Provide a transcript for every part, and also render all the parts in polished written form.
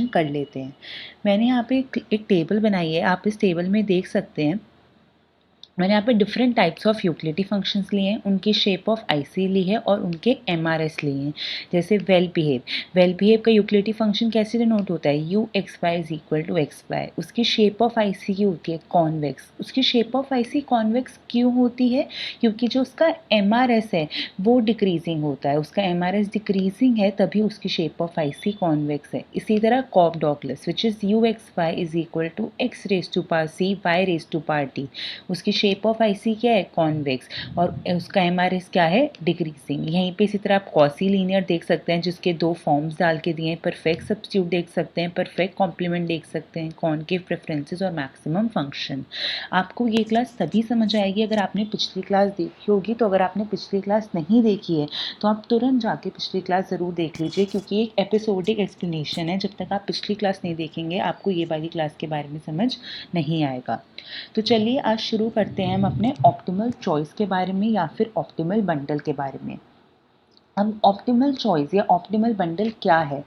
कर लेते हैं। मैंने यहाँ पे एक टेबल बनाई है, आप इस टेबल में देख सकते हैं। मैंने यहाँ पे different types of utility functions लिए हैं, उनकी शेप ऑफ आईसी ली है और उनके एमआरएस लिए हैं। जैसे वेल बिहेव का यूटिलिटी फंक्शन कैसे डिनोट होता है, U x Y is equal to X Y. उसकी शेप ऑफ आईसी की होती है कॉन्वेक्स। उसकी शेप ऑफ आईसी कॉन्वेक्स क्यों होती है, क्योंकि जो उसका एमआरएस है वो डिक्रीजिंग होता है। उसका एमआरएस डिक्रीजिंग है तभी उसकी शेप ऑफ आईसी कॉन्वेक्स है। इसी तरह Cobb Douglas which is U x Y is equal to X raise to power C Y raise to power T. उसकी शेप ऑफ आईसी क्या है, कॉन्वेक्स, और उसका एमआरएस क्या है, डिक्रीजिंग। यहीं पे इसी तरह आप कॉसी लीनियर देख सकते हैं जिसके दो फॉर्म्स डाल के दिए हैं। परफेक्ट सब्स्टिट्यूट देख सकते हैं, परफेक्ट कॉम्प्लीमेंट देख सकते हैं, कॉनकेव प्रेफरेंसेस और मैक्सिमम फंक्शन। आपको ये क्लास तभी समझ आएगी अगर आपने पिछली क्लास देखी होगी। तो अगर आपने पिछली क्लास नहीं देखी है तो आप तुरंत जाके पिछली क्लास ज़रूर देख लीजिए, क्योंकि एक एपिसोडिक एक्सप्लेनेशन है। जब तक आप पिछली क्लास नहीं देखेंगे आपको ये वाली क्लास के बारे में समझ नहीं आएगा। तो चलिए आज शुरू करते हैं हम अपने ऑप्टिमल चॉइस के बारे में या फिर ऑप्टिमल बंडल के बारे में। अब ऑप्टिमल चॉइस या ऑप्टिमल बंडल क्या है।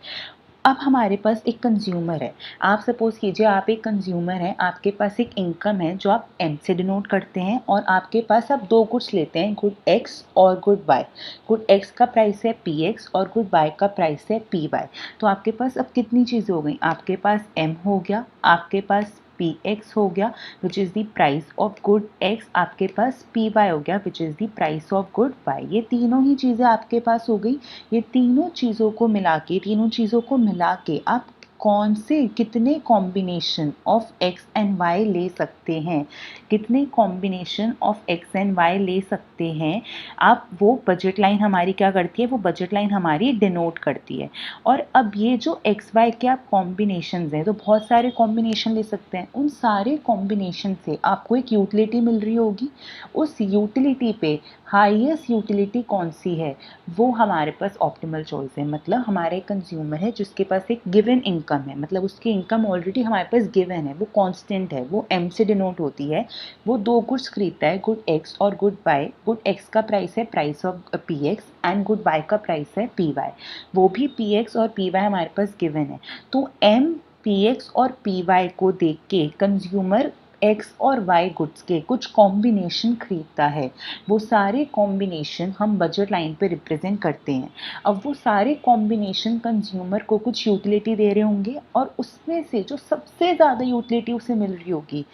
अब हमारे पास एक कंज्यूमर है। आप सपोज कीजिए आप एक कंज्यूमर हैं, आपके पास एक इनकम है जो आप एम से डिनोट करते हैं, और आपके पास आप दो गुड्स लेते हैं, गुड एक्स और गुड वाई। गुड एक्स का प्राइस है पी एक्स और गुड वाई का प्राइस है पी वाई। तो आपके पास अब कितनी चीज़ें हो गई, आपके पास एम हो गया, आपके पास पी एक्स हो गया which is the price of good X, आपके पास पी वाई हो गया which is the price of good Y. ये तीनों ही चीज़ें आपके पास हो गई। ये तीनों चीज़ों को मिला के आप कौन से कितने combination of x and Y ले सकते हैं, कितने combination of x and Y ले सकते हैं आप, वो बजट लाइन हमारी क्या करती है, वो बजट लाइन हमारी डिनोट करती है। और अब ये जो एक्स वाई के आप कॉम्बिनेशंस हैं, तो बहुत सारे कॉम्बिनेशन ले सकते हैं। उन सारे कॉम्बिनेशन से आपको एक यूटिलिटी मिल रही होगी। उस यूटिलिटी पे हाईएस्ट यूटिलिटी कौन सी है, वो हमारे पास ऑप्टिमल चॉइस है। मतलब हमारे कंज्यूमर है जिसके पास एक गिवन इनकम है, मतलब उसकी इनकम ऑलरेडी हमारे पास गिवन है, वो कांस्टेंट है, वो एम से डिनोट होती है। वो दो गुड्स खरीदता है, गुड एक्स और गुड वाई। गुड एक्स का प्राइस है price of P X and good Y का प्राइस है पी वाई। वो भी पी एक्स और पी वाई हमारे पास गिवन है। तो एम, पी एक्स और पी वाई को देख के कंज्यूमर एक्स और वाई गुड्स के कुछ कॉम्बिनेशन खरीदता है। वो सारे कॉम्बिनेशन हम बजट लाइन पे रिप्रेजेंट करते हैं। अब वो सारे कॉम्बिनेशन कंज्यूमर को कुछ यूटिलिटी दे रहे होंगे, और उसमें से जो सबसे ज़्यादा यूटिलिटी उसे मिल रही होगी,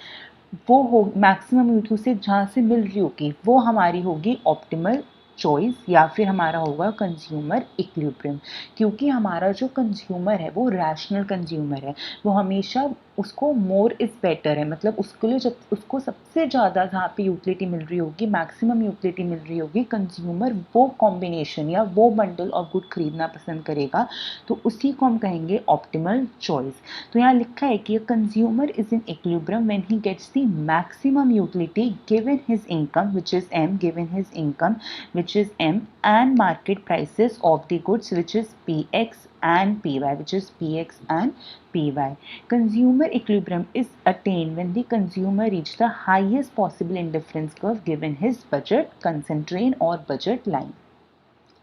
वो हो मैक्सिमम यूटिलिटी उसे जहाँ से मिल रही होगी, वो हमारी होगी ऑप्टिमल चॉइस या फिर हमारा होगा कंज्यूमर इक्विलिब्रियम। क्योंकि हमारा जो कंज्यूमर है वो रैशनल कंज्यूमर है, वो हमेशा उसको मोर इज़ बेटर है। मतलब उसके लिए जब उसको सबसे ज़्यादा जहाँ पे यूटिलिटी मिल रही होगी, मैक्सिमम यूटिलिटी मिल रही होगी, कंज्यूमर वो कॉम्बिनेशन या वो बंडल ऑफ गुड खरीदना पसंद करेगा। तो उसी को हम कहेंगे ऑप्टिमल चॉइस। तो यहाँ लिखा है कि consumer is in equilibrium when he gets the maximum utility given his income which is M, given his income which is M, and market prices of the goods which is PX and PY, which is PX and PY. Consumer equilibrium is attained when the consumer reach the highest possible indifference curve given his budget constraint or budget line.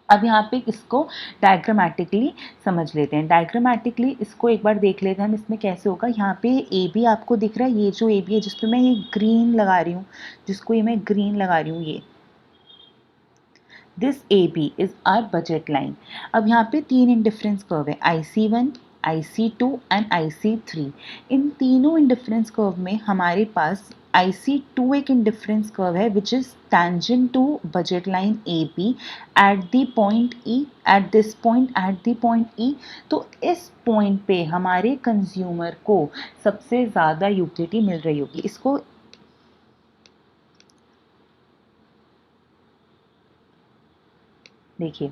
अब यहाँ पे इसको diagrammatically समझ लेते हैं। Diagrammatically इसको एक बार देख लेते हैं हम, इसमें कैसे होगा। यहाँ पे ए बी आपको दिख रहा है, ये जो ए बी है जिस पे मैं ये ग्रीन लगा रही हूँ, जिसको ये मैं ग्रीन लगा रही हूँ, ये this A B is our budget line. अब यहाँ पे तीन इंडिफरेंस कर्व है, IC1, IC2 एंड IC3। इन तीनों इंडिफरेंस कर्व में हमारे पास IC2 एक इंडिफरेंस कर्व है which is tangent to budget line A B at the point E, at this point, at the point E. तो इस पॉइंट पे हमारे कंज्यूमर को सबसे ज़्यादा यूटिलिटी मिल रही होगी। इसको देखिए,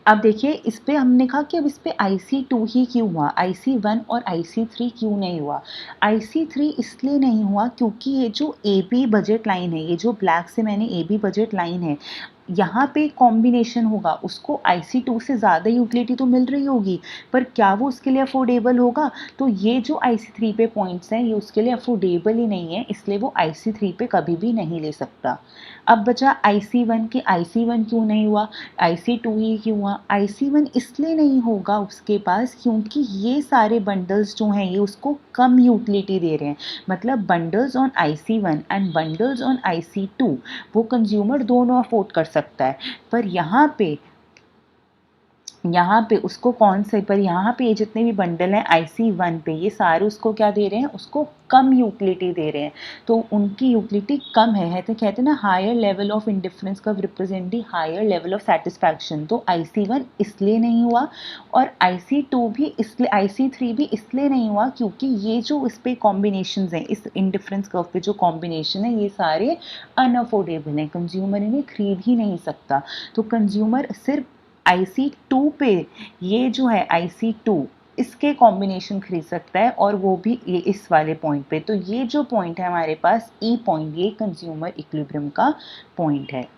अब देखिए इस पे हमने कहा कि अब इस पे IC2 ही क्यों हुआ, IC1 और IC3 क्यों नहीं हुआ। IC3 इसलिए नहीं हुआ क्योंकि ये जो AB बजट लाइन है, ये जो ब्लैक से मैंने AB बजट लाइन है, यहाँ पे कॉम्बिनेशन होगा, उसको IC2 से ज़्यादा यूटिलिटी तो मिल रही होगी, पर क्या वो उसके लिए अफोर्डेबल होगा? तो ये जो IC3 पे पॉइंट्स हैं ये उसके लिए अफोर्डेबल ही नहीं है, इसलिए वो IC3 पे कभी भी नहीं ले सकता। अब बचा IC1 कि IC1 क्यों नहीं हुआ, IC2 ही क्यों हुआ? IC1 इसलिए नहीं होगा उसके पास क्योंकि ये सारे बंडल्स जो हैं ये उसको कम यूटिलिटी दे रहे हैं। मतलब bundles on IC1 and bundles on IC2 वो कंज्यूमर दोनों अफोर्ड कर सकता है, पर यहाँ पे उसको कौन से, पर यहाँ पे ये जितने भी बंडल हैं IC1 पे ये सारे उसको क्या दे रहे हैं, उसको कम यूटिलिटी दे रहे हैं, तो उनकी यूटिलिटी कम है तो कहते हैं ना higher level of indifference curve represent the higher level of satisfaction. तो IC1 इसलिए नहीं हुआ और IC2 भी इसलिए, IC3 भी इसलिए नहीं हुआ क्योंकि ये जो इस पे कॉम्बिनेशन हैं, इस इंडिफरेंस कर्व पे जो कॉम्बिनेशन है ये सारे अनअफोर्डेबल हैं, कंज्यूमर इन्हें खरीद ही नहीं सकता। तो कंज्यूमर सिर्फ IC2 पे, ये जो है IC2 इसके कॉम्बिनेशन खरीद सकता है और वो भी ये इस वाले पॉइंट पे। तो ये जो पॉइंट है हमारे पास ई पॉइंट, ये कंज्यूमर इक्विलिब्रियम का पॉइंट है।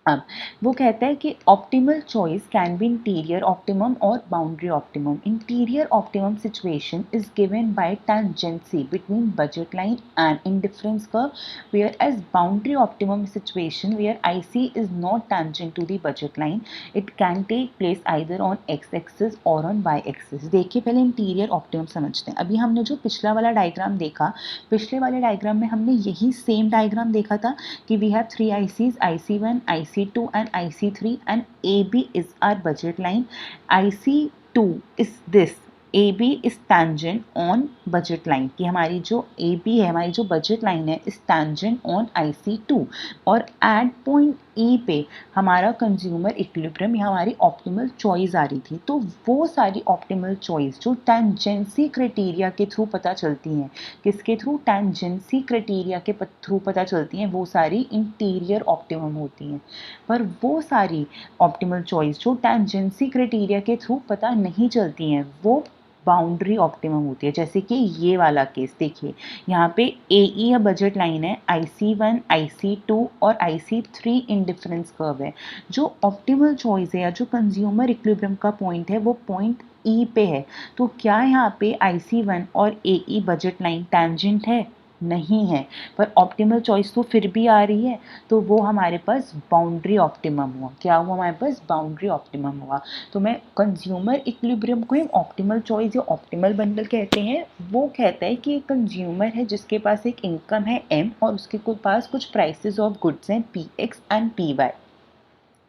अब वो कहता है कि optimal choice can be interior optimum और boundary optimum. Interior optimum situation is given by tangency between budget line and indifference curve, where as boundary optimum situation where IC is not tangent to the budget line, it can take place either on X axis और on Y axis. देखिए पहले interior optimum समझते हैं। अभी हमने जो पिछला वाला डायग्राम देखा, पिछले वाले डायग्राम में हमने यही सेम डायग्राम देखा था कि we have three ICs, IC1, IC2 and IC3 and AB is our budget line. IC2 is this, AB is tangent on budget line, कि हमारी जो AB है, हमारी जो budget line है is tangent on IC2 और at point E पे हमारा कंज्यूमर इक्विलिब्रियम या हमारी ऑप्टिमल चॉइस आ रही थी। तो वो सारी ऑप्टिमल चॉइस जो टेंजेंसी क्राइटेरिया के थ्रू पता चलती हैं, किसके थ्रू, टेंजेंसी क्राइटेरिया के थ्रू पता चलती हैं, वो सारी इंटीरियर ऑप्टिमम होती हैं। पर वो सारी ऑप्टिमल चॉइस जो टेंजेंसी क्राइटेरिया के थ्रू पता नहीं चलती हैं वो बाउंड्री ऑप्टिमम होती है। जैसे कि ये वाला केस देखिए, यहाँ पे AE या बजट लाइन है, IC1, IC2 और IC3 इंडिफरेंस कर्व है। जो ऑप्टिमल चॉइस है या जो कंज्यूमर इक्विलिब्रियम का पॉइंट है वो पॉइंट E पे है। तो क्या यहाँ पे IC1 और AE बजट लाइन टेंजेंट है? नहीं है, पर ऑप्टिमल चॉइस तो फिर भी आ रही है, तो वो हमारे पास बाउंड्री ऑप्टिमम हुआ। क्या हुआ हमारे पास? बाउंड्री ऑप्टिमम हुआ। तो मैं कंज्यूमर इक्विलिब्रियम को एक ऑप्टिमल चॉइस या ऑप्टिमल बंडल कहते हैं। वो कहता है कि एक कंज्यूमर है जिसके पास एक इनकम है M और उसके पास कुछ प्राइसेस ऑफ गुड्स हैं PX एंड PY।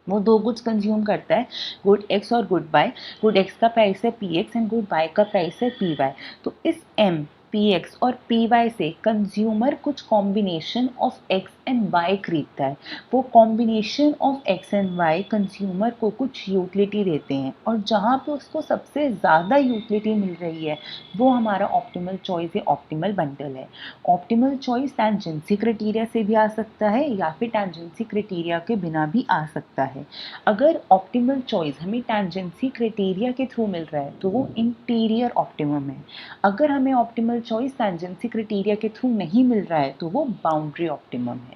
वो दो गुड्स कंज्यूम करता है, गुड X और गुड Y। गुड X का प्राइस है PX एंड गुड Y का प्राइस है PY। तो इस M, PX और PY से कंज्यूमर कुछ combination of X and Y खरीदता है। वो combination of X and Y consumer को कुछ यूटिलिटी देते हैं और जहाँ पे उसको सबसे ज़्यादा यूटिलिटी मिल रही है वो हमारा ऑप्टिमल चॉइस या ऑप्टिमल बंडल है। ऑप्टिमल चॉइस टेंजेंसी क्राइटेरिया से भी आ सकता है या फिर टेंजेंसी क्राइटेरिया के बिना भी आ सकता है। अगर ऑप्टिमल चॉइस हमें टेंजेंसी क्राइटेरिया के थ्रू मिल रहा है तो वो इंटीरियर ऑप्टिमम है। अगर हमें ऑप्टिमल चॉइस टेंजेंसी क्राइटेरिया के थ्रू नहीं मिल रहा है तो वो बाउंड्री ऑप्टिमम है।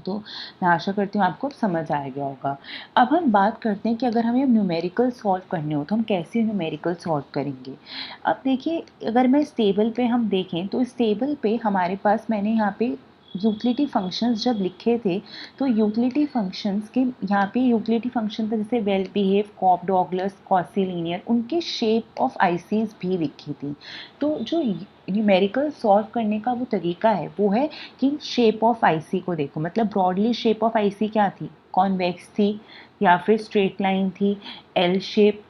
तो मैं आशा करती हूँ आपको समझ आ गया होगा। अब हम बात करते हैं कि अगर हमें न्यूमेरिकल सॉल्व करने हो तो हम कैसे न्यूमेरिकल सॉल्व करेंगे। अब देखिए अगर मैं इस टेबल पे हम देखें तो इस टेबल पे हमारे पास मैंने यहाँ पे यूटिलिटी फंक्शंस जब लिखे थे तो यूटिलिटी फंक्शंस के यहाँ पे यूटिलिटी फंक्शन था जैसे well behave, Cobb Douglas, quasi linear, उनके शेप ऑफ आईसीज भी लिखी थी। तो जो न्यूमेरिकल सॉल्व करने का वो तरीका है वो है कि शेप ऑफ आईसी को देखो। मतलब ब्रॉडली शेप ऑफ आईसी क्या थी? कॉन्वेक्स थी या फिर स्ट्रेट लाइन थी, एल शेप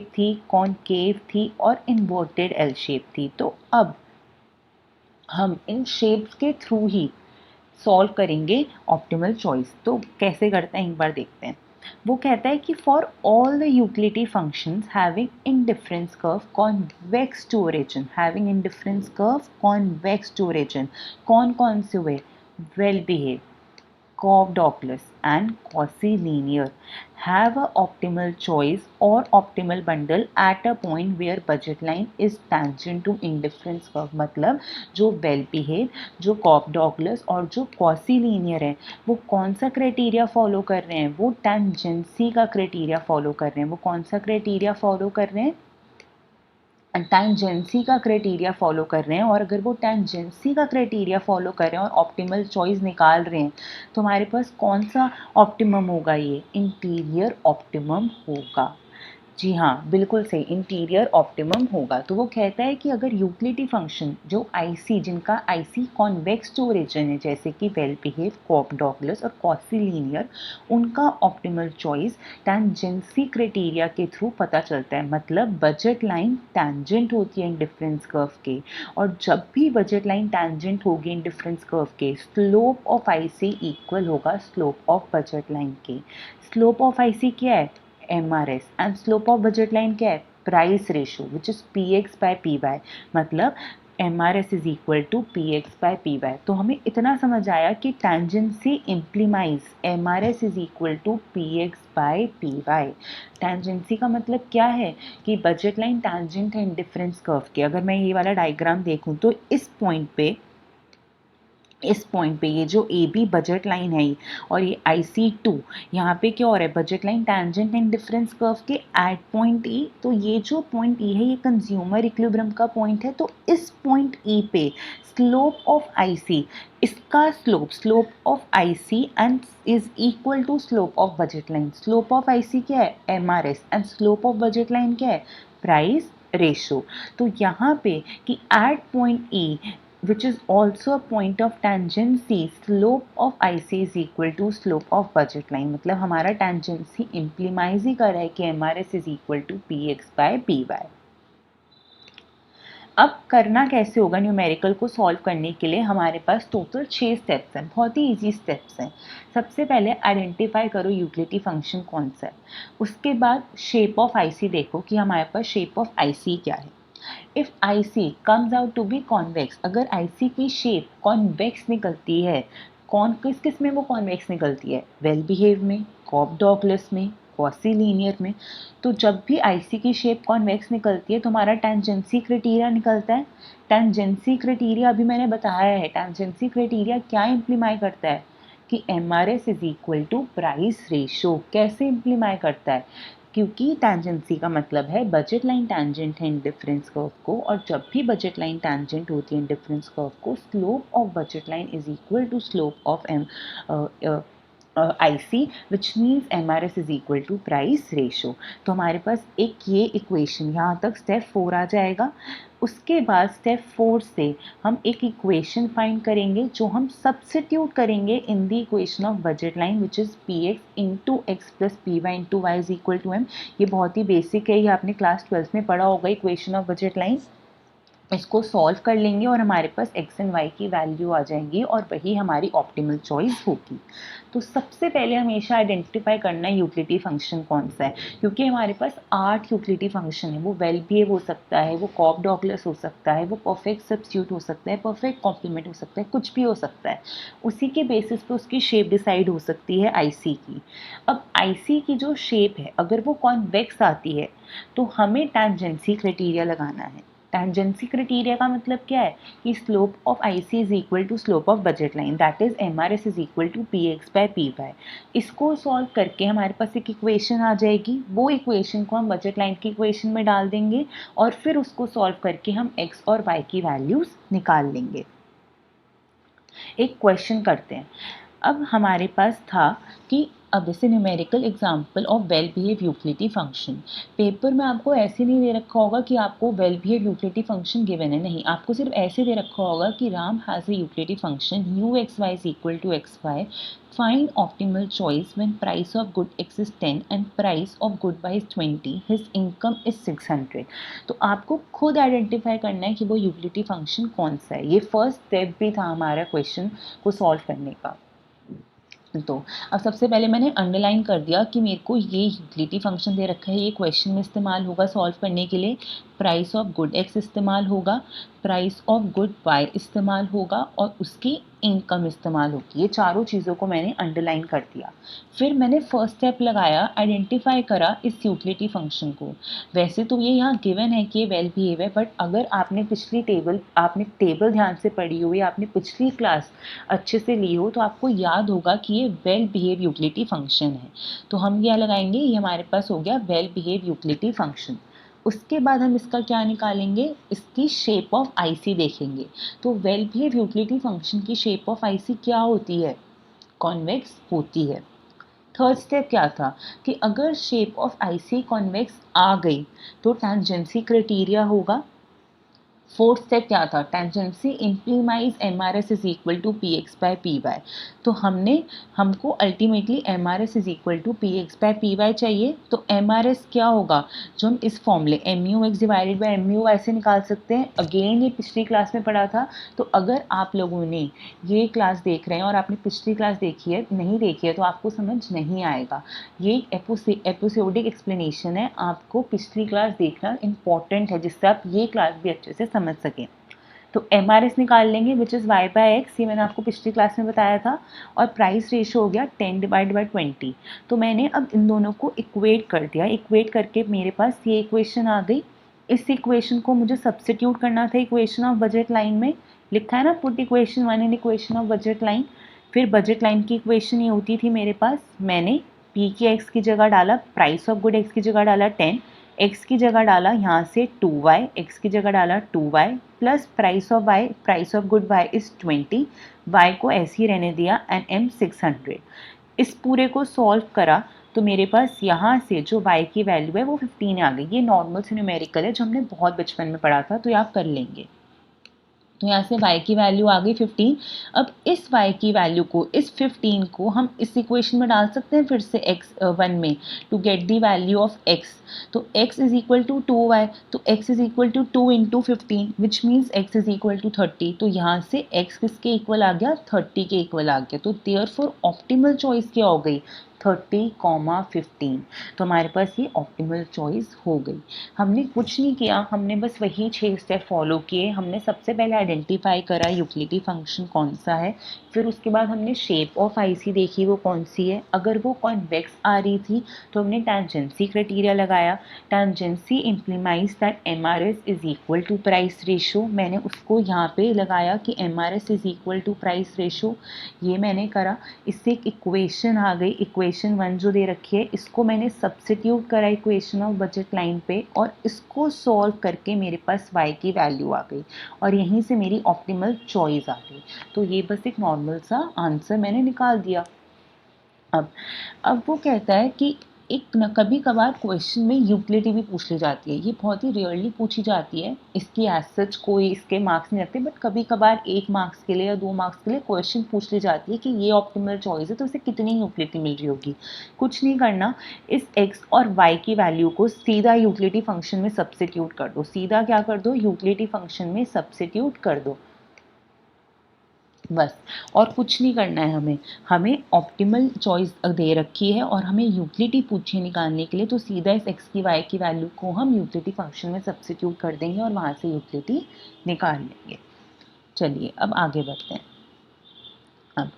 थी, कॉनकेव थी और इन्वर्टेड एल शेप थी। तो अब हम इन शेप्स के थ्रू ही सॉल्व करेंगे ऑप्टिमल चॉइस। तो कैसे करते हैं एक बार देखते हैं। वो कहता है कि for all the utility functions having indifference curve convex to origin, having indifference curve convex to origin, कौन कौन से हुए? Well behave, Cobb-Douglas and Cauchy-Linear have a optimal choice or optimal bundle at a point where budget line is tangent to indifference curve। मतलब जो well behave, जो Cobb-Douglas और जो Cauchy-Linear है वो कौन सा क्राइटेरिया फॉलो कर रहे हैं, वो टेंजेंसी का क्राइटेरिया फॉलो कर रहे हैं। वो कौन सा क्राइटेरिया फॉलो कर रहे हैं, टेंजेंसी का क्राइटेरिया फॉलो कर रहे हैं। और अगर वो टेंजेंसी का क्राइटेरिया फॉलो कर रहे हैं और ऑप्टिमल चॉइस निकाल रहे हैं तो हमारे पास कौन सा ऑप्टिमम होगा, ये इंटीरियर ऑप्टिमम होगा। जी हाँ, बिल्कुल सही, इंटीरियर ऑप्टिमम होगा। तो वो कहता है कि अगर यूटिलिटी फंक्शन जो आईसी, जिनका आईसी कॉन्वेक्स टू ओरिजिन है, जैसे कि वेल बिहेव, कॉब-डॉगलस और कॉची-लीनियर, उनका ऑप्टिमल चॉइस टेंजेंसी क्राइटेरिया के थ्रू पता चलता है। मतलब बजट लाइन टेंजेंट होती है इंडिफरेंस कर्व के, और जब भी बजट लाइन टेंजेंट होगी इंडिफरेंस कर्व के, स्लोप ऑफ आईसी इक्वल होगा स्लोप ऑफ बजट लाइन के। स्लोप ऑफ आईसी क्या है, MRS, and slope of budget line क्या है, price ratio, which is PX by PY। मतलब MRS is equal to PX by PY। तो हमें इतना समझ आया कि tangency implies MRS is equal to PX by PY। Tangency का मतलब क्या है कि बजट लाइन टेंजेंट है इंडिफरेंस कर्व के। अगर मैं ये वाला डायग्राम देखूं तो इस पॉइंट पे ये जो AB बजट लाइन है और ये IC2, यहाँ पे क्या हो रहा है, budget line tangent and difference curve के एट पॉइंट E। तो ये जो पॉइंट E है ये कंज्यूमर इक्विलिब्रियम का पॉइंट है। तो इस पॉइंट E पे स्लोप ऑफ IC, इसका slope of IC and is equal to slope of budget line. Slope of IC क्या है, MRS, and slope of budget line क्या है, प्राइस रेशो। तो यहाँ पे कि at point E, which is also a point of tangency, slope of IC is equal to slope of budget line। मतलब हमारा tangency implies ही कर रहा है कि MRS is equal to PX by PY। अब करना कैसे होगा, न्यूमेरिकल को सॉल्व करने के लिए हमारे पास टोटल 6 स्टेप्स हैं, बहुत ही इजी स्टेप्स हैं। सबसे पहले आइडेंटिफाई करो यूटिलिटी फंक्शन कौन सा है। उसके बाद शेप ऑफ आईसी देखो कि हमारे पास शेप ऑफ आईसी क्या है। If IC comes out to be convex, अगर IC की शेप कॉन्वेक्स निकलती है, किस किस में वो कॉन्वेक्स निकलती है, वेल बिहेव में, कॉब-डॉगलस में, कॉची-लीनियर में। तो जब भी IC की शेप कॉन्वेक्स निकलती है तो हमारा टेंजेंसी क्राइटेरिया निकलता है। टेंजेंसी क्राइटेरिया अभी मैंने बताया है, टेंजेंसी क्राइटेरिया क्या इम्प्लीमाई करता है कि MRS is equal to price ratio. कैसे इम्प्लीमाई करता है, क्योंकि टेंजेंसी का मतलब है बजट लाइन टेंजेंट है इंडिफरेंस कर्व को, और जब भी बजट लाइन टेंजेंट होती है इंडिफरेंस कर्व को, slope of budget line is equal to slope of IC, which means MRS is equal to price ratio. तो हमारे पास एक ये इक्वेशन, यहाँ तक स्टेप 4 आ जाएगा। उसके बाद स्टेप 4 से हम एक इक्वेशन फाइंड करेंगे जो हम सब्स्टिट्यूट करेंगे in the equation of budget line, which is PX into x plus PY into Y is equal to M। ये बहुत ही बेसिक है, ये आपने क्लास 12 में पढ़ा होगा, इक्वेशन ऑफ बजट लाइन। इसको सॉल्व कर लेंगे और हमारे पास x एंड y की वैल्यू आ जाएंगी और वही हमारी ऑप्टिमल चॉइस होगी। तो सबसे पहले हमेशा आइडेंटिफाई करना है यूटिलिटी फंक्शन कौन सा है, क्योंकि हमारे पास 8 यूटिलिटी फंक्शन है। वो वेल बिहेव हो सकता है, वो कॉब-डॉगलस हो सकता है, वो परफेक्ट सब्स्टिट्यूट हो सकता है, परफेक्ट कॉम्प्लीमेंट हो सकता है, कुछ भी हो सकता है। उसी के बेसिस पे उसकी शेप डिसाइड हो सकती है IC की। अब IC की जो शेप है अगर वो कॉन्वेक्स आती है तो हमें टेंजेंसी क्राइटेरिया लगाना है। टेंजेंसी क्राइटेरिया का मतलब क्या है कि slope of IC is equal to slope of budget line, that is MRS is equal to PX by PY। इसको सॉल्व करके हमारे पास एक इक्वेशन आ जाएगी, वो इक्वेशन को हम बजट लाइन की इक्वेशन में डाल देंगे और फिर उसको सॉल्व करके हम x और y की वैल्यूज निकाल लेंगे। एक क्वेश्चन करते हैं। अब हमारे पास था कि अब जैसे numerical example of well behave utility function, paper में आपको ऐसे नहीं दे रखा होगा कि आपको well behave utility function given है, नहीं, आपको सिर्फ ऐसे दे रखा होगा कि Ram has a utility function UXY is equal to XY, find optimal choice when price of good X is 10 and price of good Y is 20, his income is 600। तो आपको खुद आइडेंटिफाई करना है कि वो यूटिलिटी फंक्शन कौन सा है। ये फर्स्ट स्टेप भी था हमारा क्वेश्चन को सॉल्व करने का। तो अब सबसे पहले मैंने अंडरलाइन कर दिया कि मेरे को ये यूटिलिटी फंक्शन दे रखा है, ये क्वेश्चन में इस्तेमाल होगा सॉल्व करने के लिए। प्राइस ऑफ गुड एक्स इस्तेमाल होगा, प्राइस ऑफ गुड वाई इस्तेमाल होगा और उसकी इनकम इस्तेमाल होगी। ये चारों चीज़ों को मैंने अंडरलाइन कर दिया। फिर मैंने फर्स्ट स्टेप लगाया, आइडेंटिफाई करा इस यूटिलिटी फंक्शन को। वैसे तो ये यहाँ गिवन है कि ये वेल बिहेव है, बट अगर आपने आपने टेबल ध्यान से पढ़ी हो या आपने पिछली क्लास अच्छे से ली हो तो आपको याद होगा कि ये वेल बिहेव यूटिलिटी फंक्शन है। तो हम क्या लगाएंगे, ये हमारे पास हो गया वेल बिहेव यूटिलिटी फंक्शन। उसके बाद हम इसका क्या निकालेंगे, इसकी शेप ऑफ आईसी देखेंगे। तो वेल बिहेव यूटिलिटी फंक्शन की शेप ऑफ आईसी क्या होती है, कॉन्वेक्स होती है। थर्ड स्टेप क्या था कि अगर शेप ऑफ आईसी कॉन्वेक्स आ गई तो टेंजेंसी क्राइटेरिया होगा। फोर्थ स्टेप क्या था, tangency implies M R S is equal to P x by P Y. तो हमको ultimately M R S is equal to P x by P Y चाहिए। तो एम आर एस क्या होगा, जो हम इस फॉर्मूले M U X divided by M U Y से निकाल सकते हैं। अगेन ये पिछली क्लास में पढ़ा था, तो अगर आप लोगों ने ये क्लास देख रहे हैं और आपने पिछली क्लास देखी है, नहीं देखी है, तो आपको समझ नहीं आएगा। ये एपिसोडिक एक्सप्लेनेशन है, आपको पिछली क्लास देखना इंपॉर्टेंट है, जिससे आप ये क्लास भी अच्छे से समझ सकें। तो एम आर एस निकाल लेंगे which is Y by X, ये मैंने आपको पिछली क्लास में बताया था। और प्राइस रेशो हो गया 10 डिवाइड बाई 20। तो मैंने अब इन दोनों को इक्वेट कर दिया। इक्वेट करके मेरे पास ये इक्वेशन आ गई। इस इक्वेशन को मुझे सब्स्टिट्यूट करना था इक्वेशन ऑफ बजट लाइन में। लिखा है ना, put equation 1 in equation of budget line. फिर बजट लाइन की इक्वेशन ये होती थी मेरे पास, मैंने पी की एक्स की जगह डाला, प्राइस ऑफ गुड एक्स की जगह डाला 10, एक्स की जगह डाला यहाँ से 2y, एक्स की जगह डाला 2y plus price of y, price of good y is 20, y को ऐसे ही रहने दिया एंड m 600। इस पूरे को सॉल्व करा तो मेरे पास यहाँ से जो y की वैल्यू है वो 15 आ गई। ये नॉर्मल से न्यूमेरिकल है जो हमने बहुत बचपन में पढ़ा था, तो ये आप कर लेंगे। तो यहाँ से y की वैल्यू आ गई 15। अब इस y की वैल्यू को, इस 15 को हम इस इक्वेशन में डाल सकते हैं फिर से x1 में, to get the value of x। तो x is equal to 2y, तो x is equal to 2 into 15 which means x is equal to 30। तो यहाँ से x किसके इक्वल आ गया, 30 के इक्वल आ गया। तो देयरफॉर ऑप्टिमल चॉइस क्या हो गई, 30,15। तो हमारे पास ये ऑप्टिमल चॉइस हो गई। हमने कुछ नहीं किया, हमने बस वही 6 स्टेप फॉलो किए। हमने सबसे पहले आइडेंटिफाई करा यूटिलिटी फंक्शन कौन सा है, फिर उसके बाद हमने शेप ऑफ आईसी देखी वो कौन सी है। अगर वो कॉन्वेक्स आ रही थी तो हमने टेंजेंसी क्राइटेरिया लगाया। Tangency implies that M R S is equal to price ratio, मैंने उसको यहाँ पे लगाया कि M R S is equal to price ratio, ये मैंने करा। इससे एक इक्वेशन आ गई, इक्वेशन 1 जो दे रखी है इसको मैंने सब्स्टिट्यूट करा इक्वेशन ऑफ बजट लाइन पे, और इसको सॉल्व करके मेरे पास y की वैल्यू आ गई और यहीं से मेरी ऑप्टिमल चॉइस आ गई। तो ये बस एक नॉर्मल सा आंसर मैंने निकाल दिया। अब वो कहता है कि एक न कभी कभार क्वेश्चन में यूटिलिटी भी पूछ ली जाती है। ये बहुत ही रेयरली पूछी जाती है, इसकी एज सच कोई इसके मार्क्स नहीं लगते, बट कभी कभार 1 मार्क्स के लिए या 2 मार्क्स के लिए क्वेश्चन पूछ ली जाती है कि ये ऑप्टिमल चॉइस है तो इसे कितनी यूटिलिटी मिल रही होगी। कुछ नहीं करना, इस x और y की वैल्यू को सीधा यूटिलिटी फंक्शन में सब्स्टिट्यूट कर दो। सीधा क्या कर दो, यूटिलिटी फंक्शन में सब्स्टिट्यूट कर दो बस, और कुछ नहीं करना है। हमें ऑप्टिमल चॉइस दे रखी है और हमें यूटिलिटी पूछी निकालने के लिए, तो सीधा इस x की y की वैल्यू को हम यूटिलिटी फंक्शन में सब्स्टिट्यूट कर देंगे और वहाँ से यूटिलिटी निकाल लेंगे। चलिए अब आगे बढ़ते हैं। अब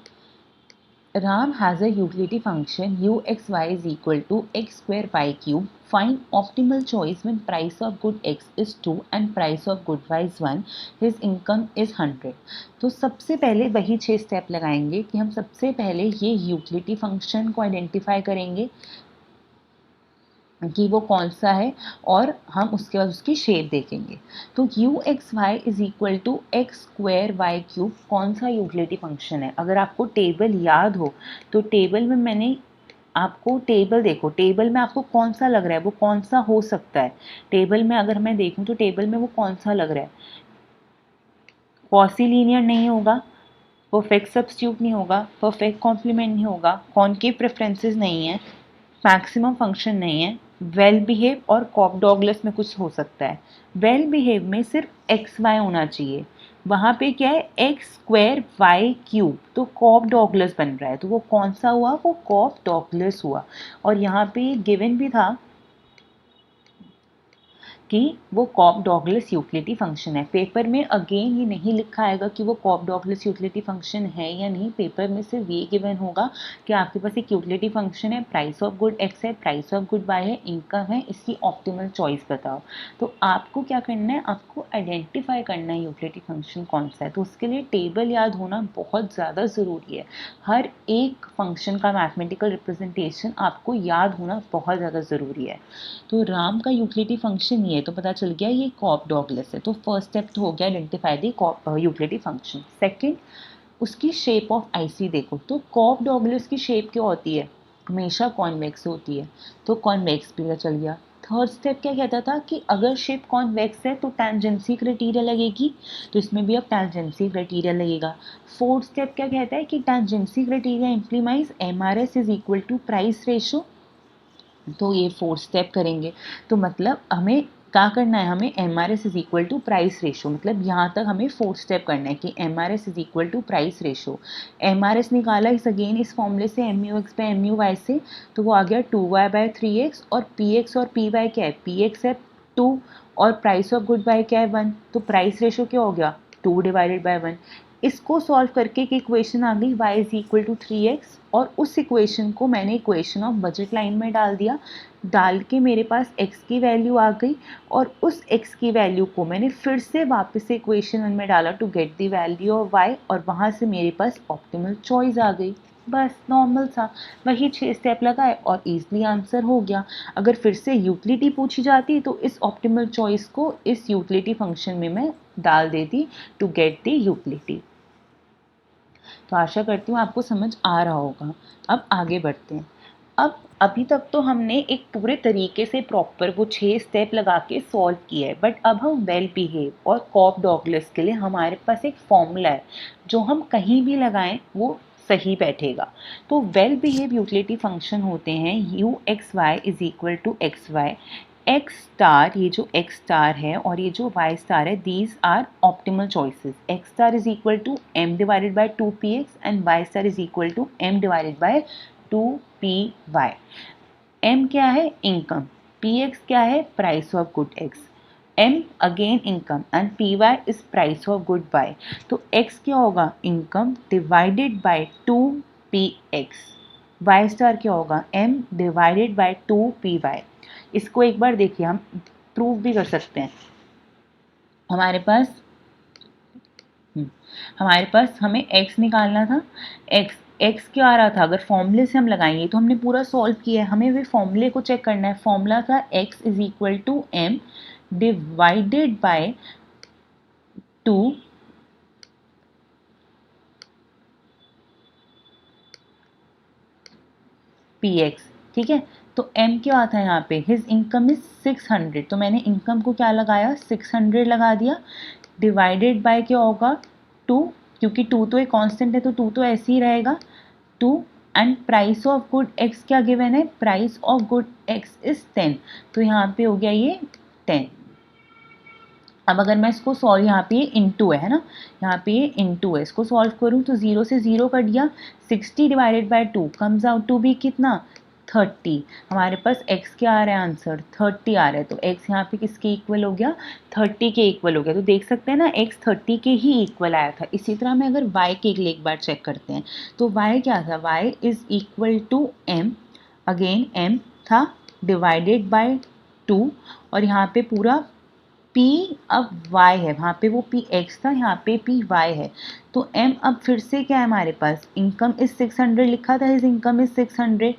Ram has a utility function uxy is equal to x square y cube. Find optimal choice when price of good x is 2 and price of good y is 1. His income is 100. तो सबसे पहले वही 6 step लगाएंगे कि हम सबसे पहले ये यूटिलिटी फंक्शन को आइडेंटिफाई करेंगे कि वो कौन सा है, और हम उसके बाद उसकी शेप देखेंगे। तो U x Y is equal to X square Y cube कौन सा यूटिलिटी फंक्शन है। अगर आपको टेबल याद हो तो टेबल में मैंने आपको टेबल देखो, टेबल में आपको कौन सा लग रहा है, वो कौन सा हो सकता है। टेबल में अगर मैं देखूं तो टेबल में वो कौन सा लग रहा है, कॉसी लीनियर नहीं होगा, परफेक्ट सब्स्टिट्यूट नहीं होगा, परफेक्ट कॉम्प्लीमेंट नहीं होगा, कॉनकेव प्रेफरेंसेस नहीं है, मैक्सिमम फंक्शन नहीं है, वेल बिहेव और कॉप डॉगलेस में कुछ हो सकता है। वेल बिहेव में सिर्फ एक्स वाई होना चाहिए, वहाँ पे क्या है एक्स स्क्वायर वाई क्यूब, तो कॉप डॉगलेस बन रहा है, तो वो कौन सा हुआ, वो कॉप डॉगलेस हुआ। और यहाँ पे गिवन भी था कि वो कॉप डॉगलेस यूटिलिटी फंक्शन है। पेपर में अगेन ये नहीं लिखा आएगा कि वो कॉप डॉगलेस यूटिलिटी फंक्शन है या नहीं, पेपर में सिर्फ ये गिवन होगा कि आपके पास एक यूटिलिटी फंक्शन है, प्राइस ऑफ गुड एक्स है, प्राइस ऑफ गुड वाई है, इनकम है, इसकी ऑप्टिमल चॉइस बताओ। तो आपको क्या करना है, आपको आइडेंटिफाई करना है यूटिलिटी फंक्शन कौन सा है। तो उसके लिए टेबल याद होना बहुत ज़्यादा ज़रूरी है। हर एक फंक्शन का मैथमेटिकल रिप्रेजेंटेशन आपको याद होना बहुत ज़्यादा ज़रूरी है। तो राम का यूटिलिटी फंक्शन ये है, तो पता चल गया ये कॉप डॉगलेस है। तो फर्स्ट स्टेप तो हो गया identify the utility function. Second, उसकी शेप ऑफ आईसी देखो। तो कॉप डॉगलेस की शेप क्या होती है, हमेशा कॉन्वेक्स होती है, तो कॉन्वेक्स पता चल गया। थर्ड स्टेप क्या कहता था कि अगर शेप कॉन्वेक्स है तो टेंजेंसी क्राइटेरिया लगेगी, तो इसमें भी अब टेंजेंसी क्राइटेरिया लगेगा। फोर्थ स्टेप क्या कहता है कि tangency criteria implies MRS is equal to price ratio, तो ये फोर्थ स्टेप करेंगे। तो मतलब हमें क्या करना है, हमें M R S is equal to price ratio, मतलब यहाँ तक हमें फोर्थ स्टेप करना है कि M R S is equal to price ratio. M R S निकाला इस अगेन इस फॉर्मूले से M U X by M U Y से, तो वो आ गया 2y बाई 3x, और पी एक्स और पी वाई क्या है, पी एक्स है 2 और प्राइस ऑफ गुड बाई क्या है 1, तो प्राइस रेशो क्या हो गया 2 डिवाइडेड बाई 1। इसको सॉल्व करके एक इक्वेशन आ गई y is equal to 3x, और उस इक्वेशन को मैंने इक्वेशन ऑफ बजट लाइन में डाल दिया। डाल के मेरे पास x की वैल्यू आ गई, और उस x की वैल्यू को मैंने फिर से वापस से इक्वेशन में डाला to get the value of y, और वहाँ से मेरे पास ऑप्टिमल चॉइस आ गई। बस नॉर्मल सा वही 6 स्टेप लगाए और ईजिली आंसर हो गया। अगर फिर से यूटिलिटी पूछी जाती तो इस ऑप्टिमल चॉइस को इस यूटिलिटी फंक्शन में मैं डाल देती टू गेट द यूटिलिटी। तो आशा करती हूँ आपको समझ आ रहा होगा। अब आगे बढ़ते हैं। अब अभी तक तो हमने एक पूरे तरीके से प्रॉपर वो 6 स्टेप लगा के सॉल्व किया है, बट अब हम वेल बिहेव और कॉप डॉगलेस के लिए हमारे पास एक फॉर्मूला है जो हम कहीं भी लगाएं वो सही बैठेगा। तो वेल बिहेव यूटिलिटी फंक्शन होते हैं U x Y is equal to X Y, X star, ये जो एक्स स्टार है और ये जो वाई स्टार है, these are optimal choices. X star is equal to M divided by 2px and Y star is equal to M divided by 2py। m क्या है, income, px क्या है, price of good x, m again income and py is price of good y। तो x क्या होगा, income divided by 2px, y star क्या होगा, m divided by 2py। इसको एक बार देखिए, हम प्रूव भी कर सकते हैं। हमारे पास हमें x निकालना था, x क्या आ रहा था, अगर फॉर्मूले से हम लगाएंगे तो हमने पूरा सॉल्व किया है, हमें वे फॉर्मूले को चेक करना है। फॉर्मूला था x is equal to m divided by 2 px, ठीक है। तो m क्या आता है यहाँ पे, हिज इनकम इज 600, तो मैंने इनकम को क्या लगाया 600 लगा दिया, डिवाइडेड बाय क्या होगा 2, क्योंकि 2 तो एक कांस्टेंट है तो 2 तो ऐसे ही रहेगा 2, and price of good x क्या गिवन है, price of good x is 10, तो यहाँ पे हो गया ये 10। अब अगर मैं इसको सॉल्व, यहाँ पे इनटू है ना, यहाँ पे इनटू है, इसको सॉल्व करूँ तो 0 से 0 कट गया, 60 divided by 2 comes out to be कितना 30। हमारे पास x क्या आ रहा है, आंसर 30 आ रहा है, तो x यहाँ पे किसके इक्वल हो गया, 30 के इक्वल हो गया। तो देख सकते हैं ना x 30 के ही इक्वल आया था। इसी तरह में अगर y के लिए एक बार चेक करते हैं, तो y क्या था, y is equal to m, again m था डिवाइडेड बाय 2, और यहाँ पे पूरा P अब y है, वहाँ पे वो Px था, यहाँ पे Py है। तो m अब फिर से क्या है हमारे पास, इनकम इज 600 लिखा था, इज इनकम इज 600,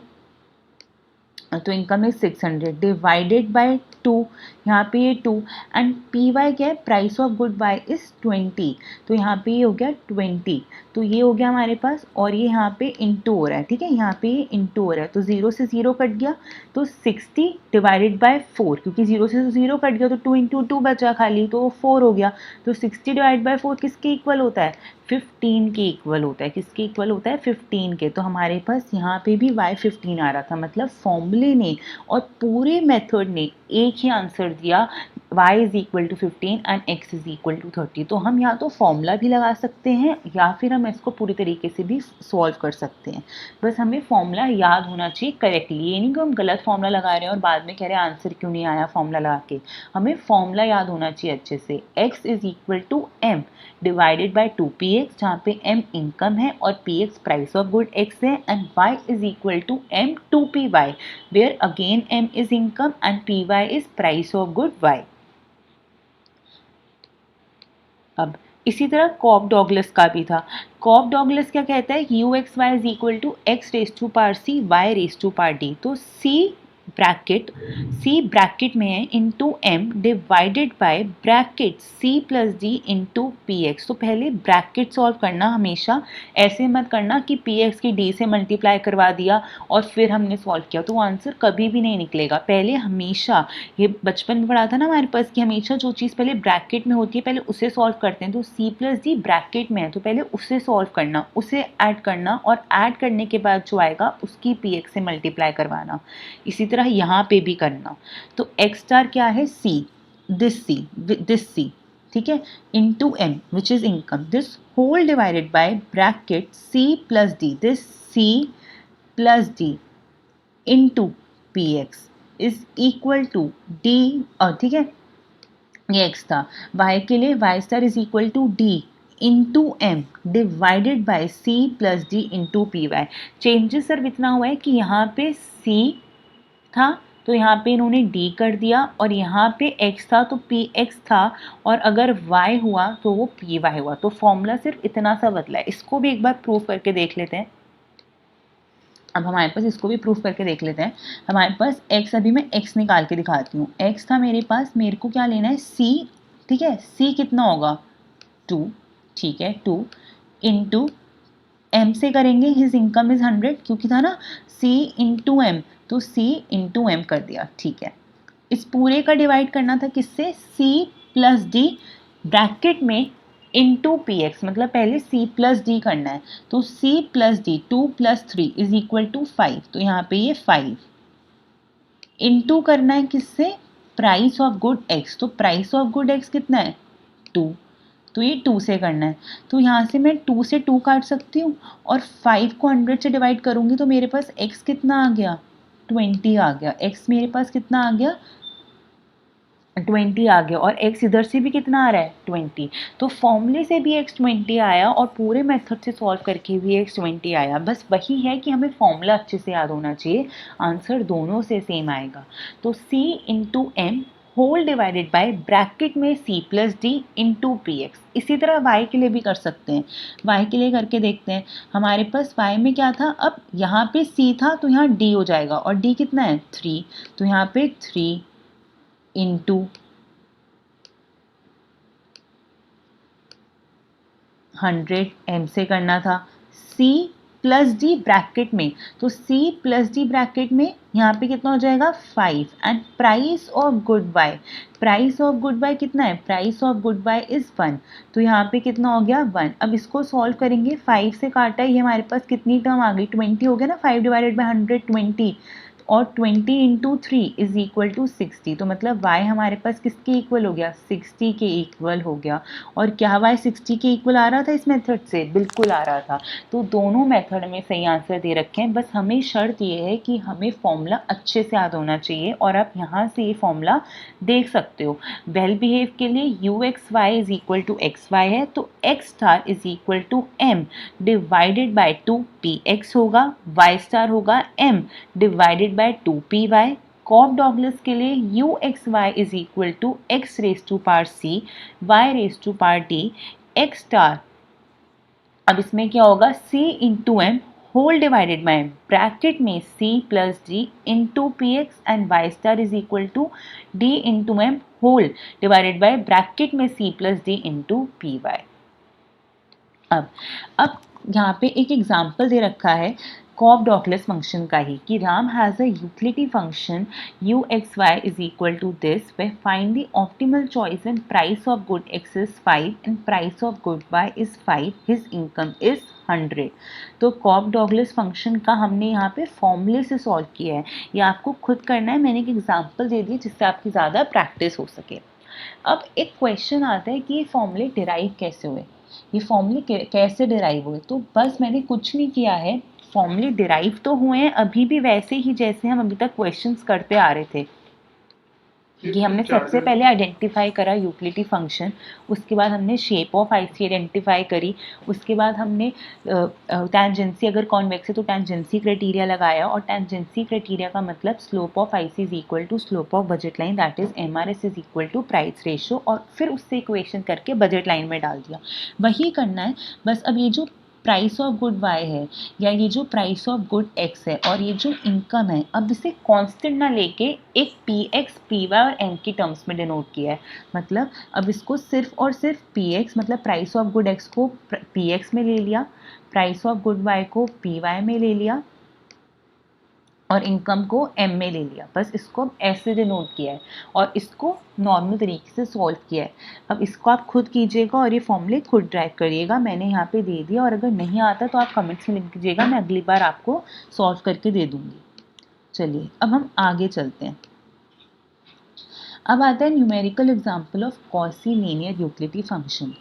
तो इनकम इज 600 डिवाइडेड बाय 2, यहाँ पे ये 2, एंड पी वाई क्या है, price of good Y is 20, तो यहाँ पे ये हो गया 20, तो ये हो गया हमारे पास, और ये यहाँ पे इंटू हो रहा है, ठीक है, यहाँ पे ये इंटू हो रहा है, तो 0 से 0 कट गया, तो 60 डिवाइडेड बाय 4, क्योंकि 0 से 0 कट गया तो 2 इंटू 2 बचा खाली, तो 4 हो गया। तो 60 डिवाइड बाय 4 किसके इक्वल होता है, 15 के इक्वल होता है। किसके इक्वल होता है, 15 के। तो हमारे पास यहाँ पे भी y 15 आ रहा था, मतलब फॉर्मूले ने और पूरे मेथड ने एक ही आंसर दिया, y is equal to 15 and x is equal to 30। तो हम या तो फॉर्मूला भी लगा सकते हैं या फिर हम इसको पूरी तरीके से भी सॉल्व कर सकते हैं। बस हमें फॉर्मूला याद होना चाहिए करेक्टली, ये नहीं कि हम गलत फॉर्मूला लगा रहे हैं और बाद में कह रहे हैं आंसर क्यों नहीं आया फॉर्मूला लगा के। हमें फॉर्मूला याद होना चाहिए अच्छे से। x is equal to m divided by 2px, जहाँ पे m इनकम है और px price of good x है, and y is equal to m 2py where again m is income and py is price of good y। अब इसी तरह corp Douglas का भी था। कॉप डॉगलस क्या कहता है, U x Y is equal to X raise to power C Y raise to power D. तो सी ब्रैकेट में है into M divided by bracket C plus D into P X. तो पहले bracket solve करना हमेशा, ऐसे मत करना कि पी एक्स की डी से मल्टीप्लाई करवा दिया और फिर हमने सॉल्व किया, तो आंसर कभी भी नहीं निकलेगा। पहले हमेशा, ये बचपन में पढ़ा था ना हमारे पास कि हमेशा जो चीज़ पहले ब्रैकेट में होती है पहले उसे सॉल्व करते हैं। तो सी प्लस डी ब्रैकेट में है तो पहले उसे सॉल्व करना, उसे ऐड करना और ऐड करने के बाद जो आएगा उसकी पी एक्स से मल्टीप्लाई करवाना। इसी तरह यहाँ पे भी करना। तो एक्स स्टार क्या है, सी, दिस सी, ठीक है, into M which is income, this whole divided by bracket C plus D, this C plus D into P X is equal to D. और ठीक है, ये एक्स था। y के लिए y star is equal to D into M divided by C plus D into P Y. Changes सिर्फ इतना हुआ है कि यहाँ पे c था तो यहाँ पे इन्होंने d कर दिया, और यहाँ पे x था तो px था, और अगर y हुआ तो वो py हुआ। तो फॉर्मूला सिर्फ इतना सा बदला है। इसको भी एक बार प्रूव करके देख लेते हैं। अब हमारे पास इसको भी प्रूफ करके देख लेते हैं। हमारे पास x, अभी मैं x निकाल के दिखाती हूँ। x था मेरे पास, मेरे को क्या लेना है, c, ठीक है। c कितना होगा, 2, ठीक है, 2 इंटू m से करेंगे, हिज इनकम इज 100 क्योंकि था ना c इंटू एम, तो c इंटू एम कर दिया, ठीक है। इस पूरे का डिवाइड करना था किससे, c प्लस डी ब्रैकेट में इंटू पी एक्स, मतलब पहले c प्लस डी करना है। तो c plus D 2 plus 3 is equal to 5, तो यहाँ पे ये 5 इंटू करना है किससे, प्राइस ऑफ गुड x। तो प्राइस ऑफ गुड x कितना है, 2, तो ये 2 से करना है। तो यहाँ से मैं 2 से 2 काट सकती हूँ और 5 को 100 से डिवाइड करूँगी तो मेरे पास x कितना आ गया, 20 आ गया। x मेरे पास कितना आ गया, 20 आ गया, और x इधर से भी कितना आ रहा है, 20। तो फॉर्मूले से भी x 20 आया और पूरे मेथड से सॉल्व करके भी x 20 आया। बस वही है कि हमें फॉर्मूला अच्छे से याद होना चाहिए, आंसर दोनों से सेम आएगा। तो c into M whole divided by bracket में c plus D into P X. इसी तरह y के लिए भी कर सकते हैं। y के लिए करके देखते हैं। हमारे पास y में क्या था, अब यहाँ पे c था तो यहाँ d हो जाएगा, और d कितना है, 3, तो यहाँ पे 3 इंटू 100 m से करना था, c प्लस डी ब्रैकेट में, तो c प्लस डी ब्रैकेट में यहाँ पे कितना हो जाएगा, 5, and price of good Y, price of good Y कितना है, price of good Y is 1, तो यहाँ पे कितना हो गया, 1। अब इसको सॉल्व करेंगे, 5 से काटा है, ये हमारे पास कितनी टर्म आ गई, 20 हो गया ना, 5 डिवाइडेड बाय 100 20, और 20 इंटू 3 इज इक्वल टू 60। तो मतलब y हमारे पास किसके इक्वल हो गया, 60 के इक्वल हो गया। और क्या y 60 के इक्वल आ रहा था इस मेथड से, बिल्कुल आ रहा था। तो दोनों मेथड में सही आंसर दे रखे हैं, बस हमें शर्त ये है कि हमें फॉर्मूला अच्छे से याद होना चाहिए। और आप यहाँ से ये फॉर्मूला देख सकते हो। वेल बिहेव के लिए U x Y is equal to X Y है, तो X star is equal to M divided by 2 P X होगा, वाई स्टार होगा m divided by 2py। Cobb Douglas के लिए U x Y is equal to X raise to power C Y raise to power D X star. अब इसमें क्या होगा, c into M whole divided by bracket में c plus D into P X, and Y star is equal to d into M whole divided by bracket में c plus D into P Y. अब यहाँ पे एक example दे रखा है corp Douglas function का ही, कि Ram has a utility function U x Y is equal to this way find the optimal choice when price of good x is 5 and price of good Y is 5, his income is 100। तो corp Douglas function का हमने यहाँ पे फॉर्मूले से solve किया है, ये आपको खुद करना है। मैंने एक एग्जाम्पल दे दी जिससे आपकी ज़्यादा प्रैक्टिस हो सके। अब एक क्वेश्चन आता है कि ये फॉर्मूले डिराइव कैसे हुए, ये फॉर्मूले कैसे डिराइव हुए। तो बस मैंने कुछ नहीं किया है, फॉर्मूले डिराइव तो हुए हैं अभी भी वैसे ही जैसे हम अभी तक क्वेश्चंस करते आ रहे थे। कि हमने सबसे पहले आइडेंटिफाई करा यूटिलिटी फंक्शन, उसके बाद हमने शेप ऑफ आईसी आइडेंटिफाई करी, उसके बाद हमने टेंजेंसी, अगर कॉन्वेक्स है तो टेंजेंसी क्राइटेरिया लगाया, और टेंजेंसी क्राइटेरिया का मतलब slope of IC is equal to slope of budget line, that is MRS is equal to price ratio, और फिर उससे इक्वेशन करके बजट लाइन में डाल दिया। वही करना है बस। अब ये जो प्राइस ऑफ गुड वाई है या ये जो प्राइस ऑफ गुड एक्स है और ये जो इनकम है, अब इसे कांस्टेंट ना लेके एक पी एक्स पी वाई और एन की टर्म्स में डिनोट किया है। मतलब अब इसको सिर्फ और सिर्फ पी एक्स मतलब प्राइस ऑफ गुड एक्स को पी एक्स में ले लिया, प्राइस ऑफ गुड वाई को पी वाई में ले लिया और इनकम को एम में ले लिया। बस इसको ऐसे डिनोट किया है और इसको नॉर्मल तरीके से सॉल्व किया है। अब इसको आप खुद कीजिएगा और ये फॉर्मूले खुद ड्राइव करिएगा, मैंने यहाँ पे दे दिया, और अगर नहीं आता तो आप कमेंट्स में लिख दीजिएगा, मैं अगली बार आपको सॉल्व करके दे दूँगी। चलिए अब हम आगे चलते हैं। अब आता है numerical example of quasi linear utility function.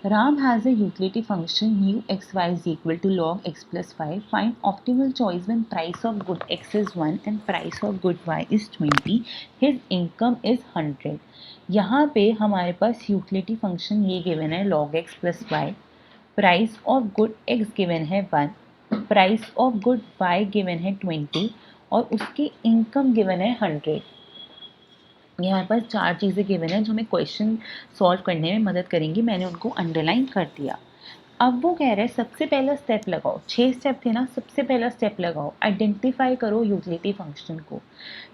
Ram has a utility function u x y is equal to log x plus 5. Find optimal choice when price of good x is 1 and price of good y is 20. His income is 100. यहाँ पे हमारे पास utility function ये given है log x plus y, price of good x given है 1, price of good y given है 20 और उसकी income given है 100। यहाँ पर 4 चीज़ें गिवन है जो हमें क्वेश्चन सॉल्व करने में मदद करेंगी, मैंने उनको अंडरलाइन कर दिया। अब वो कह रहे हैं सबसे पहला स्टेप लगाओ, 6 स्टेप थे ना, सबसे पहला स्टेप लगाओ, आइडेंटिफाई करो यूटिलिटी फंक्शन को।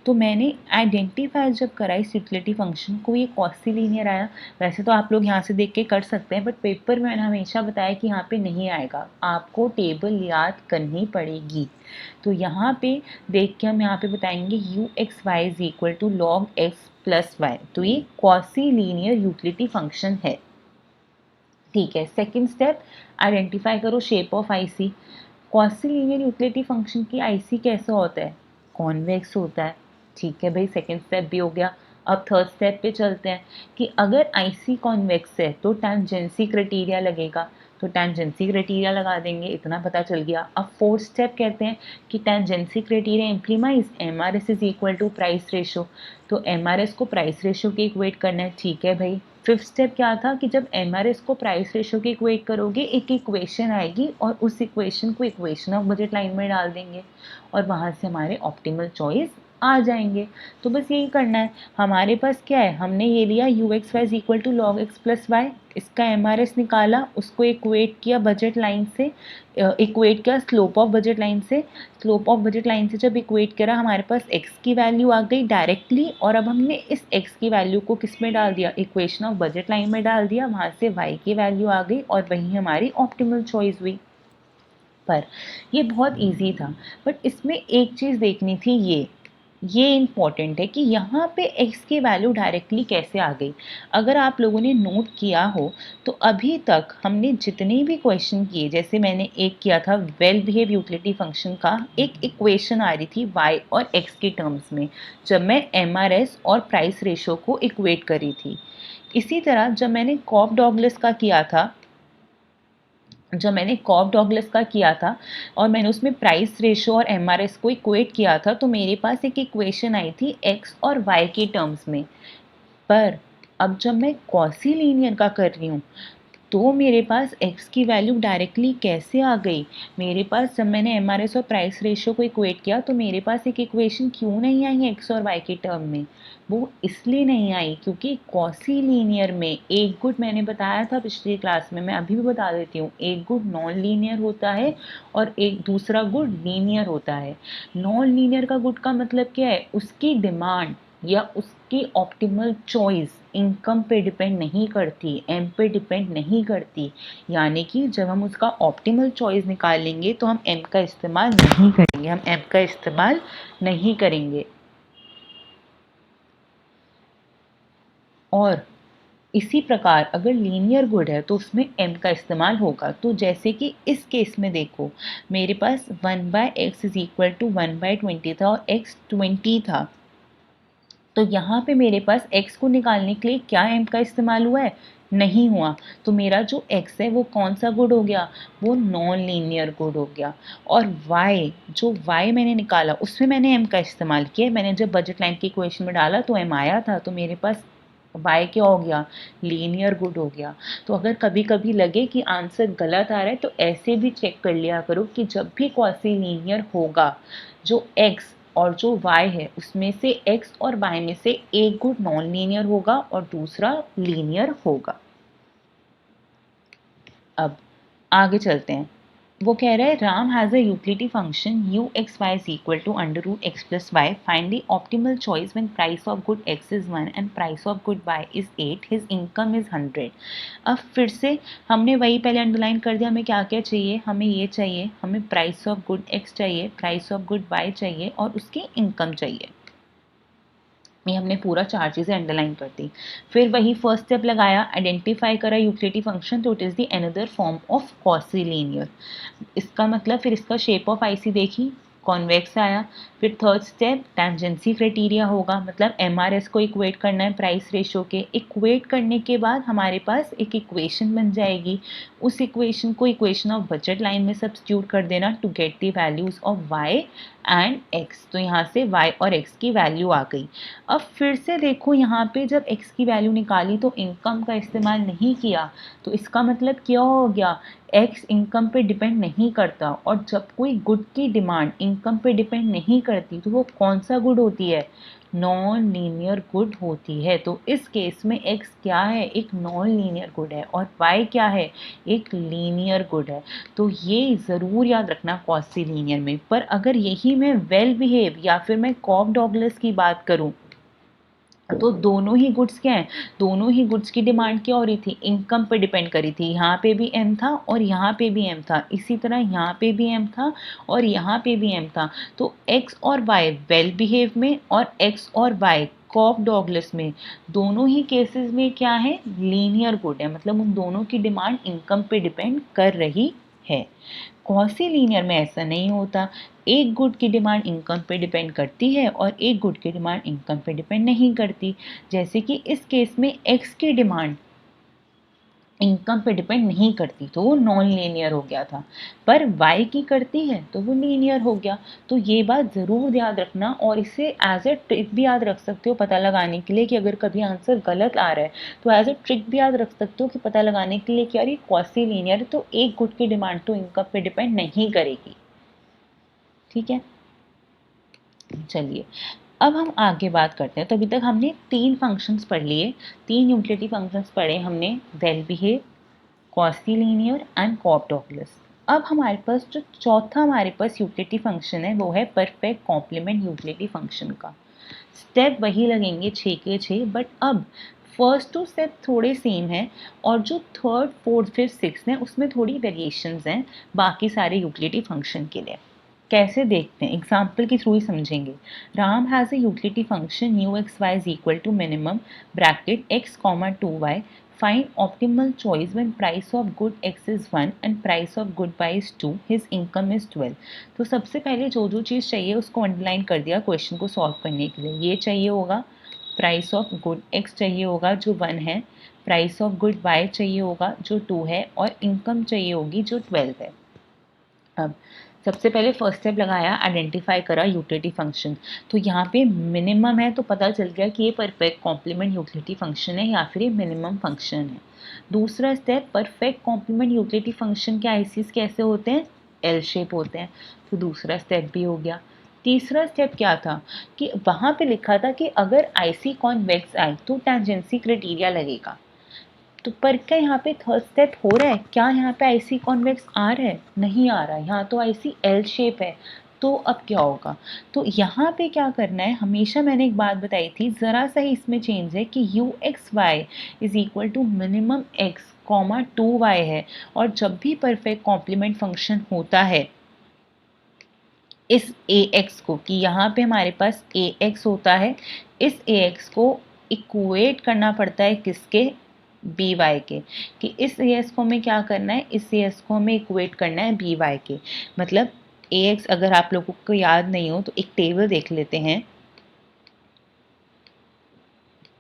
तो मैंने आइडेंटिफाई जब करा इस यूटिलिटी फंक्शन को, ये कॉसी लीनियर आया। वैसे तो आप लोग यहाँ से देख के कर सकते हैं, बट पेपर में मैंने हमेशा बताया कि यहाँ पे नहीं आएगा, आपको टेबल याद करनी पड़ेगी। तो यहाँ पे देख के हम यहाँ पे बताएंगे U x Y is equal to log X plus Y, तो ये कॉसी लीनियर यूटिलिटी फंक्शन है। ठीक है, सेकंड स्टेप आइडेंटिफाई करो shape of IC. Quasi linear utility function की आईसी कैसा होता है, कॉन्वेक्स होता है। ठीक है भाई, सेकंड स्टेप भी हो गया। अब थर्ड स्टेप पे चलते हैं कि अगर आईसी कॉन्वेक्स है तो टेंजेंसी क्राइटेरिया लगेगा, तो टेंजेंसी क्राइटेरिया लगा देंगे, इतना पता चल गया। अब फोर्थ स्टेप कहते हैं कि tangency criteria implies MRS is equal to price ratio, तो एमआरएस को प्राइस रेशो के इक्वेट करना है। ठीक है भाई, फिफ्थ स्टेप क्या था कि जब एमआरएस को प्राइस रेशो के इक्वेट करोगे एक इक्वेशन आएगी और उस इक्वेशन को इक्वेशन ऑफ बजट लाइन में डाल देंगे और वहाँ से हमारे ऑप्टिमल चॉइस आ जाएंगे। तो बस यही करना है। हमारे पास क्या है, हमने ये लिया U x Y is equal to log X plus Y, इसका एमआरएस निकाला, उसको इक्वेट किया बजट लाइन से, इक्वेट किया स्लोप ऑफ बजट लाइन से, स्लोप ऑफ बजट लाइन से जब इक्वेट करा हमारे पास x की वैल्यू आ गई डायरेक्टली, और अब हमने इस x की वैल्यू को किस में डाल दिया, इक्वेशन ऑफ बजट लाइन में डाल दिया, वहाँ से y की वैल्यू आ गई और वही हमारी ऑप्टिमल चॉइस हुई। पर ये बहुत इजी था, बट इसमें एक चीज़ देखनी थी, ये इम्पॉर्टेंट है कि यहाँ पे x की वैल्यू डायरेक्टली कैसे आ गई। अगर आप लोगों ने नोट किया हो तो अभी तक हमने जितने भी क्वेश्चन किए, जैसे मैंने एक किया था वेल बिहेव यूटिलिटी फंक्शन का, एक इक्वेशन आ रही थी y और x के टर्म्स में जब मैं एमआरएस और प्राइस रेशो को इक्वेट करी थी। इसी तरह जब मैंने कॉब डॉगलस का किया था, और मैंने उसमें प्राइस रेशो और एमआरएस को इक्वेट किया था, तो मेरे पास एक इक्वेशन आई थी एक्स और वाई के टर्म्स में। पर अब जब मैं कॉसी लीनियर का कर रही हूँ तो मेरे पास x की वैल्यू डायरेक्टली कैसे आ गई, मेरे पास जब मैंने एमआरएस और प्राइस रेशियो को इक्वेट किया तो मेरे पास एक इक्वेशन क्यों नहीं आई x और y के टर्म में, वो इसलिए नहीं आई क्योंकि कॉसी लीनियर में एक गुड, मैंने बताया था पिछली क्लास में, मैं अभी भी बता देती हूँ, एक गुड नॉन लीनियर होता है और एक दूसरा गुड लीनियर होता है। नॉन लीनियर का गुड का मतलब क्या है, उसकी डिमांड या उसकी ऑप्टिमल चॉइस इनकम पे डिपेंड नहीं करती, एम पे डिपेंड नहीं करती, यानी कि जब हम उसका ऑप्टिमल चॉइस निकालेंगे तो हम एम का इस्तेमाल नहीं करेंगे, और इसी प्रकार अगर लीनियर गुड है तो उसमें m का इस्तेमाल होगा। तो जैसे कि इस केस में देखो, मेरे पास 1/x इज इक्वल टू 1/20 था और x 20 था, तो यहाँ पे मेरे पास x को निकालने के लिए क्या m का इस्तेमाल हुआ है, नहीं हुआ। तो मेरा जो x है वो कौन सा गुड हो गया, वो नॉन लीनियर गुड हो गया। और y, जो y मैंने निकाला उसमें मैंने m का इस्तेमाल किया। मैंने जब बजट लाइन की इक्वेशन में डाला तो m आया था, तो मेरे पास y क्या हो गया, लीनियर गुड हो गया। तो अगर कभी कभी लगे कि आंसर गलत आ रहा है तो ऐसे भी चेक कर लिया करो कि जब भी क्वासी लीनियर होगा, जो x और जो y है उसमें से x और y में से एक गुड नॉन लीनियर होगा और दूसरा लीनियर होगा। अब आगे चलते हैं। वो कह रहा है Ram has a utility function u x y is equal to under root x plus y. Find the optimal choice when price of good x is 1 and price of good y is 8. His income is 100. अब फिर से हमने वही पहले underline कर दिया, हमें क्या क्या चाहिए, हमें ये चाहिए, हमें प्राइस ऑफ गुड x चाहिए, प्राइस ऑफ गुड y चाहिए और उसकी इनकम चाहिए। ये हमने पूरा 4 चीज़ें अंडरलाइन कर दी। फिर वही फर्स्ट स्टेप लगाया, आइडेंटिफाई करा यूटिलिटी फंक्शन, तो it is the another form of quasi linear. इसका मतलब फिर इसका शेप ऑफ आईसी देखी, कॉन्वेक्स आया। फिर थर्ड स्टेप टेंजेंसी क्राइटेरिया होगा, मतलब एमआरएस को इक्वेट करना है प्राइस रेशो के। इक्वेट करने के बाद हमारे पास एक इक्वेशन बन जाएगी, उस इक्वेशन को इक्वेशन ऑफ बजट लाइन में सब्स्टिट्यूट कर देना to get the values of Y and X. तो यहाँ से y और x की वैल्यू आ गई। अब फिर से देखो यहाँ पे जब x की वैल्यू निकाली तो इनकम का इस्तेमाल नहीं किया, तो इसका मतलब क्या हो गया, x इनकम पे डिपेंड नहीं करता। और जब कोई गुड की डिमांड इनकम पे डिपेंड नहीं करती तो वो कौन सा गुड होती है, नॉन लीनियर गुड होती है। तो इस केस में x क्या है, एक नॉन लीनियर गुड है और y क्या है, एक लीनियर गुड है। तो ये ज़रूर याद रखना क्वासी लीनियर में। पर अगर यही मैं वेल बिहेव या फिर मैं कॉफ डॉगलस की बात करूं तो दोनों ही गुड्स क्या हैं, दोनों ही गुड्स की डिमांड क्या हो रही थी, इनकम पे डिपेंड करी थी। यहाँ पे भी एम था और यहाँ पे भी एम था, इसी तरह यहाँ पे भी एम था और यहाँ पे भी एम था। तो एक्स और वाई वेल बिहेव में और एक्स और वाई कॉफ डॉगलस में, दोनों ही केसेस में क्या है, लीनियर गुड है, मतलब उन दोनों की डिमांड इनकम पे डिपेंड कर रही है। क्वासी लीनियर में ऐसा नहीं होता, एक गुड की डिमांड इनकम पे डिपेंड करती है और एक गुड की डिमांड इनकम पे डिपेंड नहीं करती। जैसे कि इस केस में एक्स की डिमांड इनकम पे डिपेंड नहीं करती तो वो नॉन लीनियर हो गया था, पर वाई की करती है तो वो लीनियर हो गया। तो ये बात ज़रूर याद रखना और इसे एज ए ट्रिक भी याद रख सकते हो पता लगाने के लिए कि अगर कभी आंसर गलत आ रहा है तो एज ए ट्रिक भी याद रख सकते हो कि पता लगाने के लिए कि यार ये क्वासी लीनियर है तो एक गुड की डिमांड तो इनकम पे डिपेंड नहीं करेगी। ठीक है, चलिए अब हम आगे बात करते हैं। तो अभी तक हमने 3 फंक्शंस पढ़ लिए, 3 यूटिलिटी फंक्शंस पढ़े हमने, well behave, quasi linear and Cobb Douglas. अब हमारे पास जो चौथा हमारे पास यूटिलिटी फंक्शन है वो है परफेक्ट कॉम्प्लीमेंट यूटिलिटी फंक्शन का। स्टेप वही लगेंगे 6 के 6, बट अब फर्स्ट टू स्टेप थोड़े सेम है और जो थर्ड फोर्थ फिफ्थ सिक्स हैं उसमें थोड़ी वेरिएशंस हैं बाकी सारे यूटिलिटी फंक्शन के लिए। कैसे देखते हैं, एग्जाम्पल के थ्रू ही समझेंगे। Ram has a utility function U x Y is equal to minimum bracket X comma 2y. Find optimal choice when price of good x is 1 and price of good y is 2. His income is 12. तो सबसे पहले जो जो चीज़ चाहिए उसको underline कर दिया question को सॉल्व करने के लिए। ये चाहिए होगा प्राइस ऑफ गुड x चाहिए होगा जो 1 है, प्राइस ऑफ गुड y चाहिए होगा जो 2 है और इनकम चाहिए होगी जो 12 है। अब सबसे पहले फर्स्ट स्टेप लगाया, आइडेंटिफाई करा यूटिलिटी फंक्शन। तो यहाँ पे मिनिमम है तो पता चल गया कि ये परफेक्ट कॉम्प्लीमेंट यूटिलिटी फंक्शन है या फिर ये मिनिमम फंक्शन है। दूसरा step, perfect complement utility function के आईसीज कैसे होते हैं, एल शेप होते हैं, तो दूसरा स्टेप भी हो गया। तीसरा स्टेप क्या था कि वहाँ पे लिखा था कि अगर आईसी कॉन्वेक्स आए तो टेंजेंसी क्राइटेरिया लगेगा। तो पर क्या यहाँ पे थर्ड स्टेप हो रहा है, क्या यहाँ पे आईसी कॉन्वेक्स आ रहा है, नहीं आ रहा है, यहाँ तो आईसी एल शेप है। तो अब क्या होगा, तो यहाँ पे क्या करना है, हमेशा मैंने एक बात बताई थी, ज़रा सा ही इसमें चेंज है कि u x Y is equal to minimum x comma 2y है। और जब भी परफेक्ट कॉम्प्लीमेंट फंक्शन होता है इस ए एक्स को, कि यहाँ पे हमारे पास ए एक्स होता है, इस ए एक्स को इक्वेट करना पड़ता है किसके, बी वाई के, कि इस ए एस को हमें क्या करना है, इस ए एस को हमें इक्वेट करना है बी वाई के। मतलब ए एक्स अगर आप लोगों को याद नहीं हो तो एक टेबल देख लेते हैं।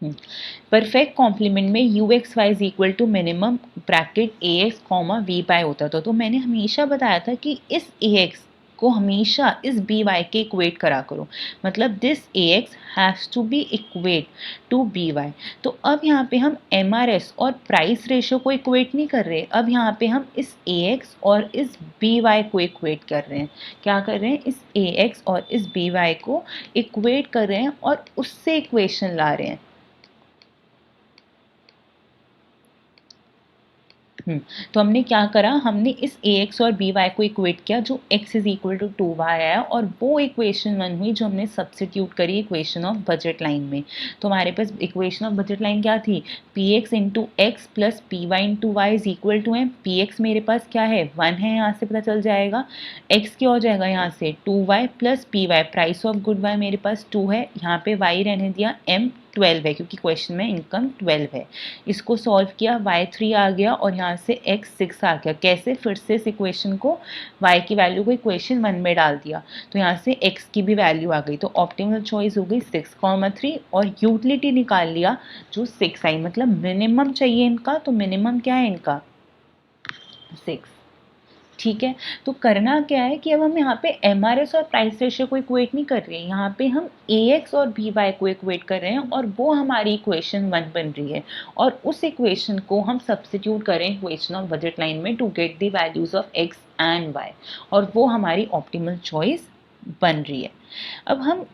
परफेक्ट कॉम्प्लीमेंट में u x Y is equal to minimum bracket a x comma v y होता था। तो मैंने हमेशा बताया था कि इस ए एक्स को हमेशा इस बी वाई के इक्वेट करा करो, मतलब this a x has to be equate to b y. तो अब यहाँ पे हम एम आर एस और प्राइस रेशो को इक्वेट नहीं कर रहे, अब यहाँ पे हम इस ए एक्स और इस बी वाई को इक्वेट कर रहे हैं। क्या कर रहे हैं, इस ए एक्स और इस बी वाई को इक्वेट कर रहे हैं और उससे इक्वेशन ला रहे हैं। तो हमने क्या करा, हमने इस ए एक्स और बी वाई को इक्वेट किया जो x is equal to 2y आया, और वो इक्वेशन वन हुई जो हमने सब्सिट्यूट करी इक्वेशन ऑफ बजट लाइन में। तो हमारे पास इक्वेशन ऑफ बजट लाइन क्या थी, p x into x plus p y into Y is equal to m. P x मेरे पास क्या है, 1 है, यहाँ से पता चल जाएगा। x क्या हो जाएगा यहाँ से 2y plus p y, price of good y मेरे पास 2 है, यहाँ पे y रहने दिया, m 12 है क्योंकि क्वेश्चन में इनकम 12 है। इसको सॉल्व किया, y3 आ गया और यहाँ से x 6 आ गया। कैसे, फिर से इस इक्वेशन को y की वैल्यू को इक्वेशन 1 में डाल दिया, तो यहाँ से x की भी वैल्यू आ गई। तो ऑप्टिमल चॉइस हो गई 6,3 और यूटिलिटी निकाल लिया जो 6 आई, मतलब मिनिमम चाहिए इनका, तो मिनिमम क्या है इनका 6। ठीक है, तो करना क्या है कि अब हम यहाँ पे एम आर एस और प्राइस रेशियो को इक्वेट नहीं कर रहे हैं, यहाँ पे हम ए एक्स और बी वाई को इक्वेट कर रहे हैं और वो हमारी इक्वेशन 1 बन रही है, और उस इक्वेशन को हम सब्स्टिट्यूट करें इक्वेशन ऑफ बजट लाइन में to get the values of x and Y, और वो हमारी ऑप्टिमल चॉइस बन रही है। अब हम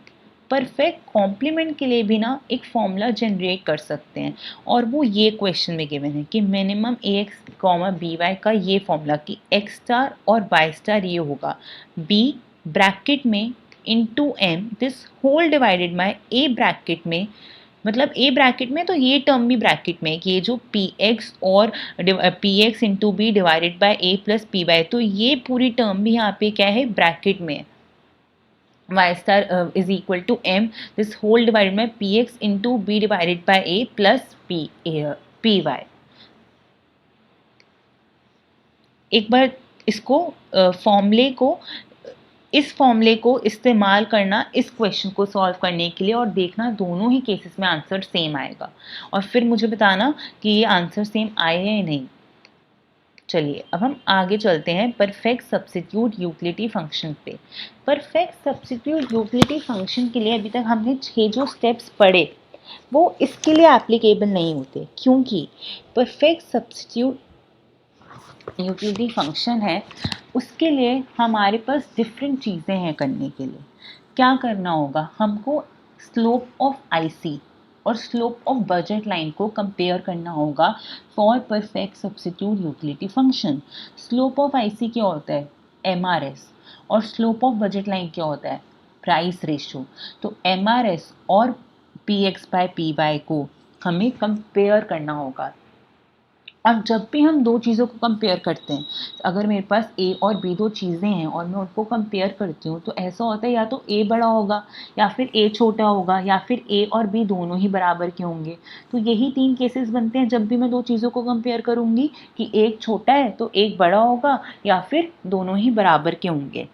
परफेक्ट कॉम्प्लीमेंट के लिए भी ना एक फॉर्मूला जनरेट कर सकते हैं, और वो ये क्वेश्चन में गिवन है कि minimum a x comma b y का ये फॉर्मूला कि एक्स स्टार और वाई स्टार ये होगा बी ब्रैकेट में into m this whole divided by a bracket में, मतलब ए ब्रैकेट में तो ये टर्म भी ब्रैकेट में, कि ये जो पी एक्स और P x into b divided by a plus p Y, तो ये पूरी टर्म भी यहाँ पे क्या है ब्रैकेट में है। y star is equal to m this whole divided by px into b divided by a plus py। एक बार इसको फॉर्मूले को इस फॉर्मूले को इस्तेमाल करना इस क्वेश्चन को सॉल्व करने के लिए, और देखना दोनों ही केसेस में आंसर सेम आएगा, और फिर मुझे बताना कि ये आंसर सेम आए या नहीं। चलिए अब हम आगे चलते हैं परफेक्ट सब्स्टिट्यूट यूटिलिटी फंक्शन पे। परफेक्ट सब्स्टिट्यूट यूटिलिटी फंक्शन के लिए अभी तक हमने 6 जो स्टेप्स पढ़े वो इसके लिए एप्लीकेबल नहीं होते, क्योंकि परफेक्ट सब्स्टिट्यूट यूटिलिटी फंक्शन है उसके लिए हमारे पास डिफरेंट चीज़ें हैं करने के लिए। क्या करना होगा, हमको स्लोप ऑफ आईसी और स्लोप ऑफ बजट लाइन को कंपेयर करना होगा for perfect substitute utility function. Slope of IC क्या होता है, एमआरएस, और स्लोप ऑफ बजट लाइन क्या होता है, प्राइस रेशो। तो एमआरएस और P x by P Y को हमें कंपेयर करना होगा। अब जब भी हम दो चीज़ों को कंपेयर करते हैं, अगर मेरे पास ए और बी दो चीज़ें हैं और मैं उनको कंपेयर करती हूँ, तो ऐसा होता है या तो ए बड़ा होगा या फिर ए छोटा होगा या फिर ए और बी दोनों ही बराबर के होंगे। तो यही 3 केसेस बनते हैं जब भी मैं दो चीज़ों को कंपेयर करूँगी, कि एक छोटा है तो एक बड़ा होगा या फिर दोनों ही बराबर के होंगे।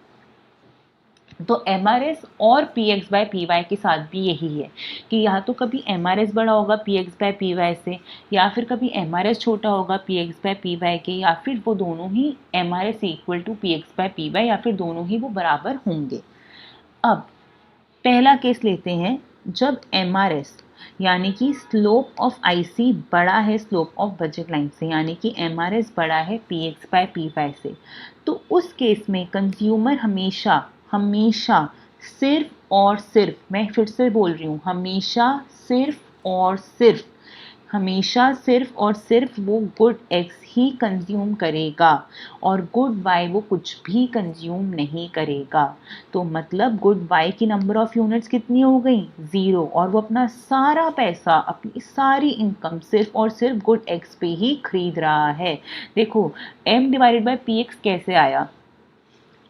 तो एम आर एस और P x by P Y के साथ भी यही है कि या तो कभी एम आर एस बड़ा होगा P x by P Y से, या फिर कभी एम आर एस छोटा होगा P x by P Y के, या फिर वो दोनों ही M R S equal to P x by P Y, या फिर दोनों ही वो बराबर होंगे। अब पहला केस लेते हैं, जब एम आर एस यानी कि स्लोप ऑफ आई सी बड़ा है स्लोप ऑफ बजट लाइन से, यानी कि एम आर एस बड़ा है p x by P Y से, तो उस केस में कंज्यूमर हमेशा हमेशा सिर्फ और सिर्फ, मैं फिर से बोल रही हूँ, हमेशा सिर्फ और सिर्फ वो गुड एक्स ही कंज्यूम करेगा, और गुड वाई वो कुछ भी कंज्यूम नहीं करेगा। तो मतलब गुड वाई की नंबर ऑफ यूनिट्स कितनी हो गई, 0, और वो अपना सारा पैसा, अपनी सारी इनकम सिर्फ और सिर्फ गुड एक्स पे ही खरीद रहा है। देखो m divided by p x कैसे आया,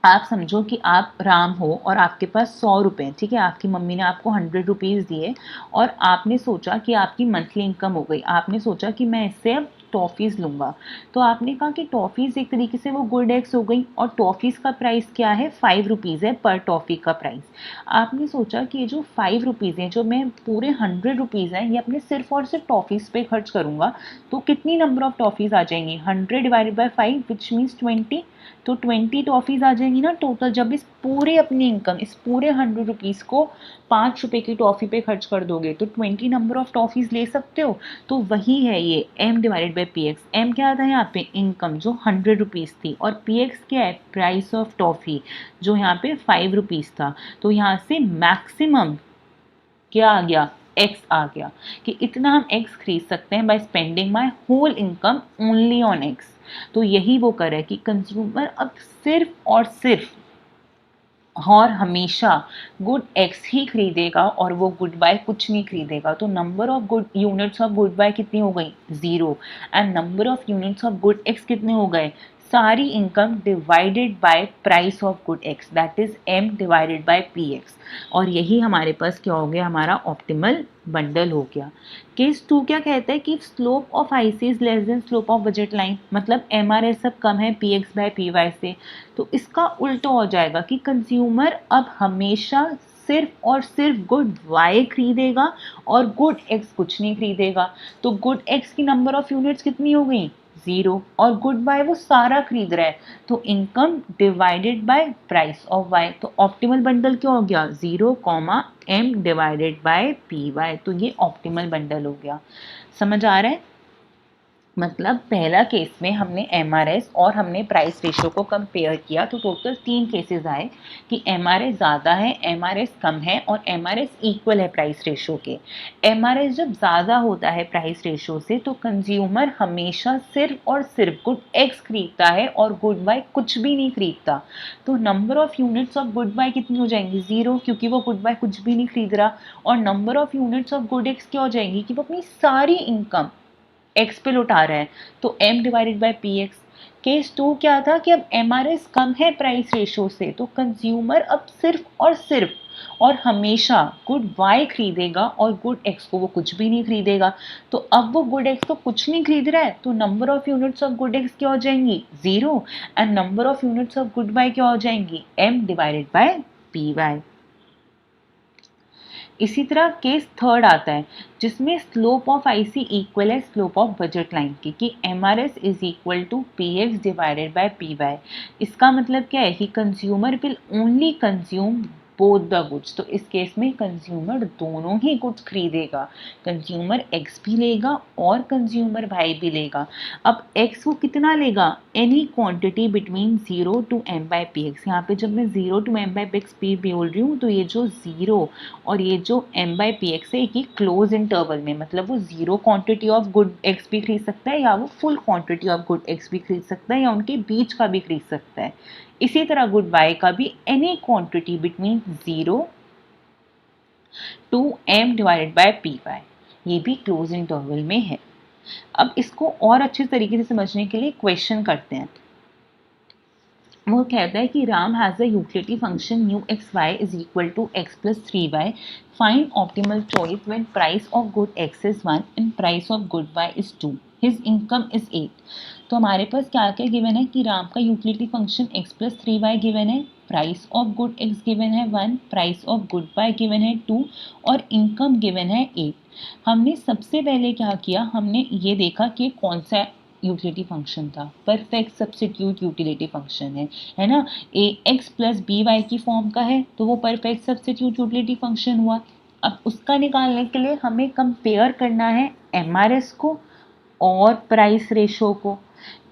आप समझो कि आप राम हो और आपके पास 100 रुपये, ठीक है, आपकी मम्मी ने आपको 100 रुपीज़ दिए और आपने सोचा कि आपकी मंथली इनकम हो गई, आपने सोचा कि मैं इससे अब टॉफ़ीज़ लूँगा। तो आपने कहा कि टॉफ़ीज़ एक तरीके से वो गुड एग्स हो गई और टॉफ़ीज़ का प्राइस क्या है, 5 रुपीज़ है पर टॉफ़ी का प्राइस। आपने सोचा कि ये जो 5 रुपीज़ हैं, जो मैं पूरे 100 रुपीज़ हैं, ये अपने सिर्फ़ और सिर्फ टॉफ़ीज़ पे खर्च करूँगा, तो कितनी नंबर ऑफ़ टॉफ़ीज़ आ जाएँगी, 100 डिवाइडेड बाय 5 व्हिच मीन्स 20। तो 20 टॉफ़ीज़ आ जाएँगी ना टोटल। जब इस पूरे अपनी इनकम, इस पूरे 100 रुपीज़ को 5 रुपए की टॉफ़ी पे खर्च कर दोगे तो 20 नंबर ऑफ़ टॉफ़ीज़ ले सकते हो। तो वही है ये m divided by p x. m क्या था यहाँ पे, इनकम जो 100 रुपीज़ थी, और पी एक्स क्या है, प्राइस ऑफ टॉफ़ी जो यहाँ पे 5 रुपीज़ था। तो यहाँ से मैक्सिमम क्या आ गया, x आ गया, कि इतना हम x खरीद सकते हैं by spending my whole income only on x। तो यही वो कर है कि कंज्यूमर अब सिर्फ और सिर्फ और हमेशा गुड एक्स ही खरीदेगा और वो गुड बाय कुछ नहीं खरीदेगा। तो number of good units of good y कितनी हो गई, 0, and number of units of good x कितने हो गए, सारी income divided by price of good x, that is m divided by p x. और यही हमारे पास क्या हो गया, हमारा ऑप्टिमल बंडल हो गया। केस 2 क्या कहता है कि slope of IC is less than slope of budget line, मतलब एमआरएस सब कम है p x by P Y से। तो इसका उल्टा हो जाएगा कि कंज्यूमर अब हमेशा सिर्फ और सिर्फ गुड वाई खरीदेगा और गुड एक्स कुछ नहीं खरीदेगा। तो गुड एक्स की नंबर ऑफ यूनिट्स कितनी हो गई, 0, और गुड बाय वो सारा खरीद रहा है। तो income divided by price of y. तो ऑप्टिमल बंडल क्या हो गया, 0, m divided by P Y. तो ये ऑप्टिमल बंडल हो गया। समझ आ रहा है? मतलब पहला केस में हमने एमआरएस और हमने प्राइस रेशो को कंपेयर किया, तो टोटल 3 केसेस आए कि एमआरएस ज़्यादा है, एमआरएस कम है और एमआरएस इक्वल है प्राइस रेशो के। एमआरएस जब ज़्यादा होता है प्राइस रेशो से तो कंज्यूमर हमेशा सिर्फ और सिर्फ गुड एक्स खरीदता है और गुड बाय कुछ भी नहीं खरीदता। तो number of units of good y कितनी हो जाएंगी, 0, क्योंकि वो गुड बाय कुछ भी नहीं खरीद रहा। और number of units of good x क्या हो जाएंगी कि वो अपनी सारी इनकम एक्स पे लौटा रहा है। तो m divided by p x. Case 2 क्या था कि अब एमआरएस कम है प्राइस रेशो से, तो कंज्यूमर अब सिर्फ और सिर्फ और हमेशा गुड वाई खरीदेगा और गुड एक्स को वो कुछ भी नहीं खरीदेगा। तो अब वो गुड एक्स को कुछ नहीं खरीद रहा है, तो number of units of good x क्या हो जाएंगी, 0, and number of units of good y क्या हो जाएंगी, m divided by P y. इसी तरह केस 3 आता है जिसमें स्लोप ऑफ आईसी इक्वल है स्लोप ऑफ बजट लाइन की, कि MRS is equal to P x divided by P y. इसका मतलब क्या है कि consumer will only consume both the goods. तो इस केस में कंज्यूमर दोनों ही गुड्स खरीदेगा, कंज्यूमर एक्स भी लेगा और कंज्यूमर वाई भी लेगा। अब एक्स वो कितना लेगा, any quantity between 0 to m by p x. यहाँ पे जब मैं 0 to m by p x p बोल रही हूँ तो ये जो 0 और ये जो m बाय पी एक्स है ये क्लोज इंटरवल में, मतलब वो 0 क्वांटिटी ऑफ गुड एक्स भी खरीद सकता है या वो full quantity of good x भी खरीद सकता है या उनके बीच का भी खरीद सकता है। इसी तरह गुड बाय का भी any quantity between 0 to m divided by P y, ये भी क्लोज इंटरवल में है। अब इसको और अच्छे तरीके से समझने के लिए क्वेश्चन करते हैं। वो कहता है कि Ram has a utility function u x Y is equal to x plus 3y, find optimal choice when price of good x is 1 and price of good Y is 2, his income is 8। तो हमारे पास क्या क्या given है कि राम का utility function x plus 3y given है, price of good x given है 1, price of good Y given है 2 और इनकम गिवन है 8। हमने सबसे पहले क्या किया, हमने ये देखा कि कौन सा यूटिलिटी फंक्शन था, परफेक्ट सब्स्टिट्यूट यूटिलिटी फंक्शन है ना, ए एक्स प्लस बी वाई की फॉर्म का है तो वो परफेक्ट सब्स्टिट्यूट यूटिलिटी फंक्शन हुआ। अब उसका निकालने के लिए हमें कंपेयर करना है एमआरएस को और प्राइस रेशो को।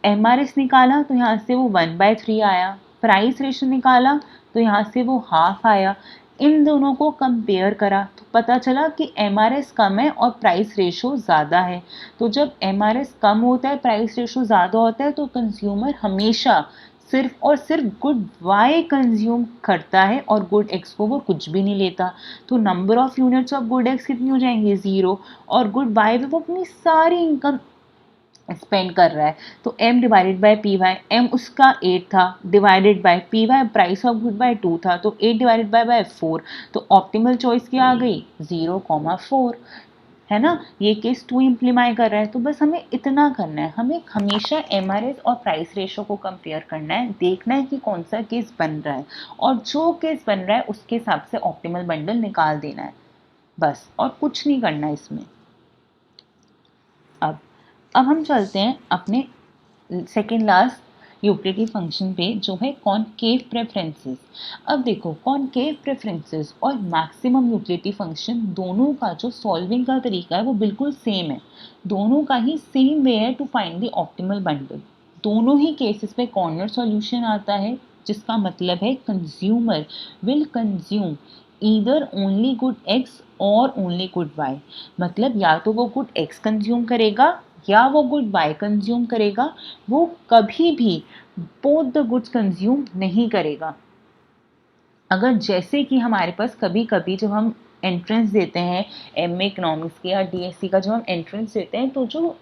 एमआरएस निकाला तो यहाँ से वो 1/3 आया, प्राइस रेशो निकाला तो यहाँ से वो हाफ आया। इन दोनों को कंपेयर करा तो पता चला कि एमआरएस कम है और प्राइस रेशो ज़्यादा है। तो जब एमआरएस कम होता है, प्राइस रेशो ज़्यादा होता है, तो कंज्यूमर हमेशा सिर्फ और सिर्फ गुड वाई कंज्यूम करता है और गुड एक्स को वो कुछ भी नहीं लेता। तो number of units of good x कितनी हो जाएंगी, 0, और गुड बाय पे वो अपनी सारी इनकम स्पेंड कर रहा है। तो m divided by P y, m उसका 8 था, divided by P y price of good y 2 था, तो 8 डिवाइडेड बाय 4। तो ऑप्टिमल चॉइस क्या आ गई, 0, 4। है ना, ये केस 2 इम्प्लीमाई कर रहा है। तो बस हमें इतना करना है, हमें हमेशा एमआरएस और प्राइस रेशो को कंपेयर करना है, देखना है कि कौन सा केस बन रहा है और जो केस बन रहा है उसके हिसाब से ऑप्टिमल बंडल निकाल देना है बस, और कुछ नहीं करना है इसमें। अब हम चलते हैं अपने सेकेंड लास्ट यूटिलिटी फंक्शन पे, जो है कॉनकेव प्रेफरेंसेस। अब देखो, कॉनकेव प्रेफरेंसेस और मैक्सिमम यूटिलिटी फंक्शन दोनों का जो सॉल्विंग का तरीका है वो बिल्कुल सेम है, दोनों का ही सेम वे है to find the optimal bundle. दोनों ही केसेस पे कॉर्नर सॉल्यूशन आता है, जिसका मतलब है consumer will consume either only good x और ओनली गुड वाई। मतलब या तो वो गुड एक्स कंज्यूम करेगा या वो गुड वाई कंज्यूम करेगा, वो कभी भी बोथ द गुड्स कंज्यूम नहीं करेगा। अगर जैसे कि हमारे पास कभी कभी जब हम एंट्रेंस देते हैं एमए इकोनॉमिक्स के या डीएससी का, जब हम एंट्रेंस देते हैं तो जो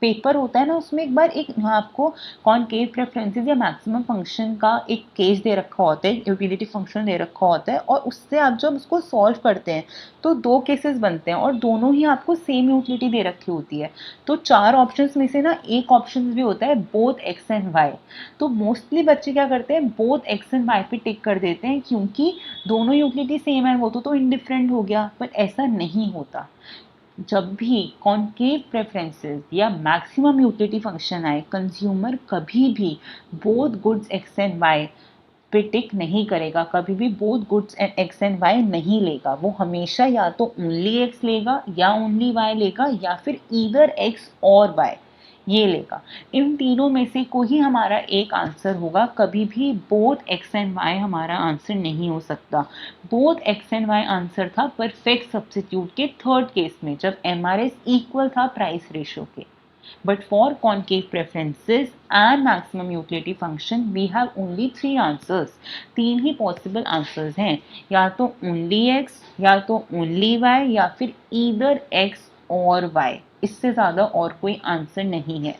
पेपर होता है ना, उसमें एक बार एक आपको कॉनकेव प्रेफरेंसेस या मैक्सिमम फंक्शन का एक केस दे रखा होता है, यूटिलिटी फंक्शन दे रखा होता है, और उससे आप जब उसको सॉल्व करते हैं तो दो केसेस बनते हैं और दोनों ही आपको सेम यूटिलिटी दे रखी होती है। तो चार ऑप्शंस में से ना एक ऑप्शन भी होता है बोथ एक्स एंड वाई। तो मोस्टली बच्चे क्या करते हैं, बोथ एक्स एंड वाई पे टिक कर देते हैं क्योंकि दोनों यूटिलिटी सेम है, वो तो इनडिफरेंट हो गया। पर ऐसा नहीं होता। जब भी कॉनकेव प्रेफरेंसेस या मैक्सिमम यूटिलिटी फंक्शन आए, कंज्यूमर कभी भी both goods x and y पे टिक नहीं करेगा, कभी भी both goods and x and y नहीं लेगा। वो हमेशा या तो ओनली एक्स लेगा या ओनली वाई लेगा या फिर ईदर एक्स और वाई ये लेगा। इन तीनों में से कोई हमारा एक आंसर होगा, कभी भी बोथ एक्स एंड वाई हमारा आंसर नहीं हो सकता। Both x and y answer था परफेक्ट सब्स्टिट्यूट के थर्ड केस में, जब एमआरएस इक्वल था प्राइस रेशो के। But for concave preferences and maximum utility function, we have only three answers. तीन ही possible answers हैं, या तो only x, या तो only y, या फिर either x और y। इससे ज़्यादा और कोई आंसर नहीं है।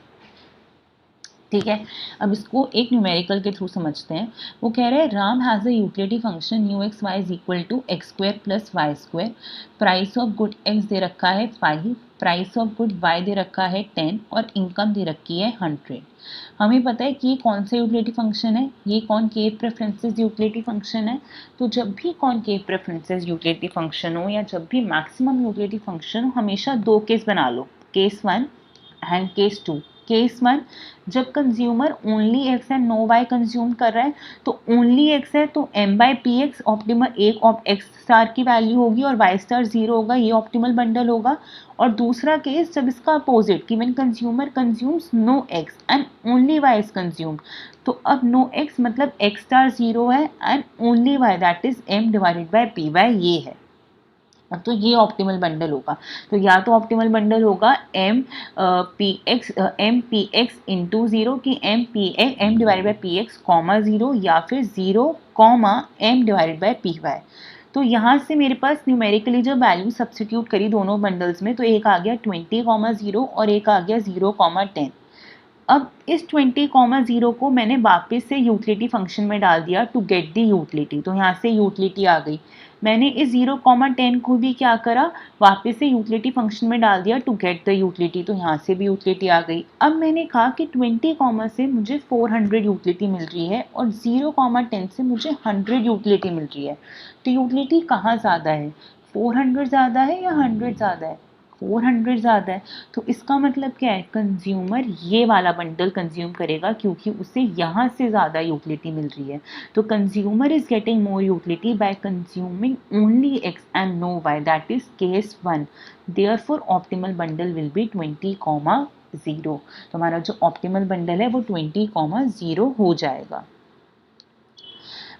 ठीक है, अब इसको एक न्यूमेरिकल के थ्रू समझते हैं। वो कह रहे हैं Ram has a utility function U x Y is equal to X square plus Y square. Price of good X दे रखा है 5, प्राइस ऑफ गुड वाई दे रखा है 10 और इनकम दे रखी है 100। हमें पता है कि ये कौन सा यूटिलिटी फंक्शन है, ये कॉनकेव प्रेफरेंसेस यूटिलिटी फंक्शन है। तो जब भी कॉनकेव प्रेफरेंसेस यूटिलिटी फंक्शन हो या जब भी मैक्सिमम यूटिलिटी फंक्शन हो, हमेशा दो केस बना लो, केस 1 एंड केस 2। केस 1, जब consumer only x and no y consume कर रहा है, तो ओनली एक्स है तो m by p x optimal एक एक्स स्टार की वैल्यू होगी और वाई स्टार 0 होगा, ये ऑप्टिमल बंडल होगा। और दूसरा केस जब इसका अपोजिट कि when consumer consumes no x and only y is consumed, तो अब नो एक्स मतलब एक्स स्टार 0 है and only y that is m divided by p y ये है। तो ये ऑप्टिमल बंडल होगा। तो या तो ऑप्टिमल बंडल होगा एम पी एक्स इंटू 0 की m divided by p x comma 0, या फिर 0 comma m divided by p Y. तो यहाँ से मेरे पास न्यूमेरिकली जब वैल्यू सब्सटीट्यूट करी दोनों बंडल्स में, तो एक आ गया 20,0 और एक आ गया 0,10। अब इस 20,0 को मैंने वापस से यूटिलिटी फंक्शन में डाल दिया टू गेट दी यूटिलिटी। तो यहाँ से यूटिलिटी आ गई। मैंने इस 0,10 को भी क्या करा, वापस से यूटिलिटी फंक्शन में डाल दिया टू गेट द यूटिलिटी। तो यहाँ से भी यूटिलिटी आ गई। अब मैंने कहा कि 20 से मुझे 400 यूटिलिटी मिल रही है और 0,10 से मुझे 100 यूटिलिटी मिल रही है। तो यूटिलिटी कहाँ ज़्यादा है, 400 ज़्यादा है या 100 ज़्यादा है? 400 ज़्यादा है। तो इसका मतलब क्या है, कंज्यूमर ये वाला बंडल कंज्यूम करेगा क्योंकि उसे यहाँ से ज़्यादा यूटिलिटी मिल रही है। तो consumer is getting more utility bye consuming only x and no Y, that is case 1। Therefore optimal bundle will be 20,0। तो हमारा जो ऑप्टिमल बंडल है वो 20,0 हो जाएगा।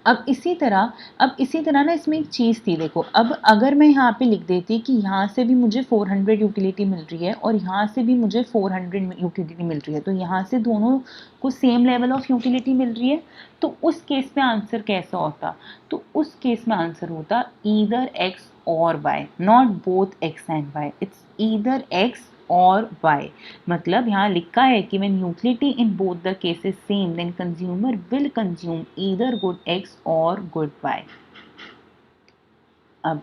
अब इसी तरह ना इसमें एक चीज़ थी, देखो अब अगर मैं यहाँ पे लिख देती कि यहाँ से भी मुझे 400 यूटिलिटी मिल रही है और यहाँ से भी मुझे 400 यूटिलिटी मिल रही है, तो यहाँ से दोनों को सेम लेवल ऑफ यूटिलिटी मिल रही है, तो उस केस में आंसर कैसा होता? तो उस केस में आंसर होता ईदर एक्स और y, not both x and y, it's either x और y। मतलब यहाँ लिखा है कि when utility in both the cases same, then consumer will consume either good x or good y। अब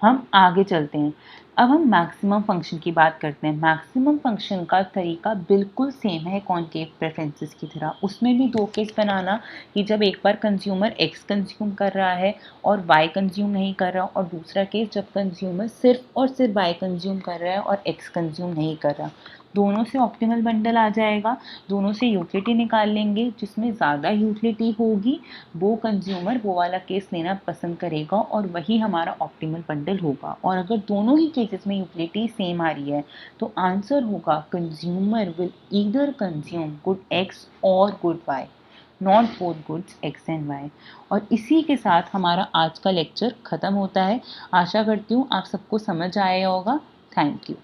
हम आगे चलते हैं। अब हम मैक्सिमम फंक्शन की बात करते हैं। मैक्सिमम फंक्शन का तरीका बिल्कुल सेम है कॉनकेव प्रेफरेंसेस की तरह। उसमें भी दो केस बनाना कि जब एक बार कंज्यूमर एक्स कंज्यूम कर रहा है और वाई कंज्यूम नहीं कर रहा, और दूसरा केस जब कंज्यूमर सिर्फ और सिर्फ वाई कंज्यूम कर रहा है और एक्स कंज्यूम नहीं कर रहा। दोनों से ऑप्टिमल बंडल आ जाएगा, दोनों से यूटिलिटी निकाल लेंगे, जिसमें ज़्यादा यूटिलिटी होगी वो कंज्यूमर वो वाला केस लेना पसंद करेगा और वही हमारा ऑप्टिमल बंडल होगा। और अगर दोनों ही केसेस में यूटिलिटी सेम आ रही है तो आंसर होगा consumer will either consume good x और good Y, not both goods x and Y. और इसी के साथ हमारा आज का लेक्चर ख़त्म होता है। आशा करती हूँ आप सबको समझ आया होगा। Thank you.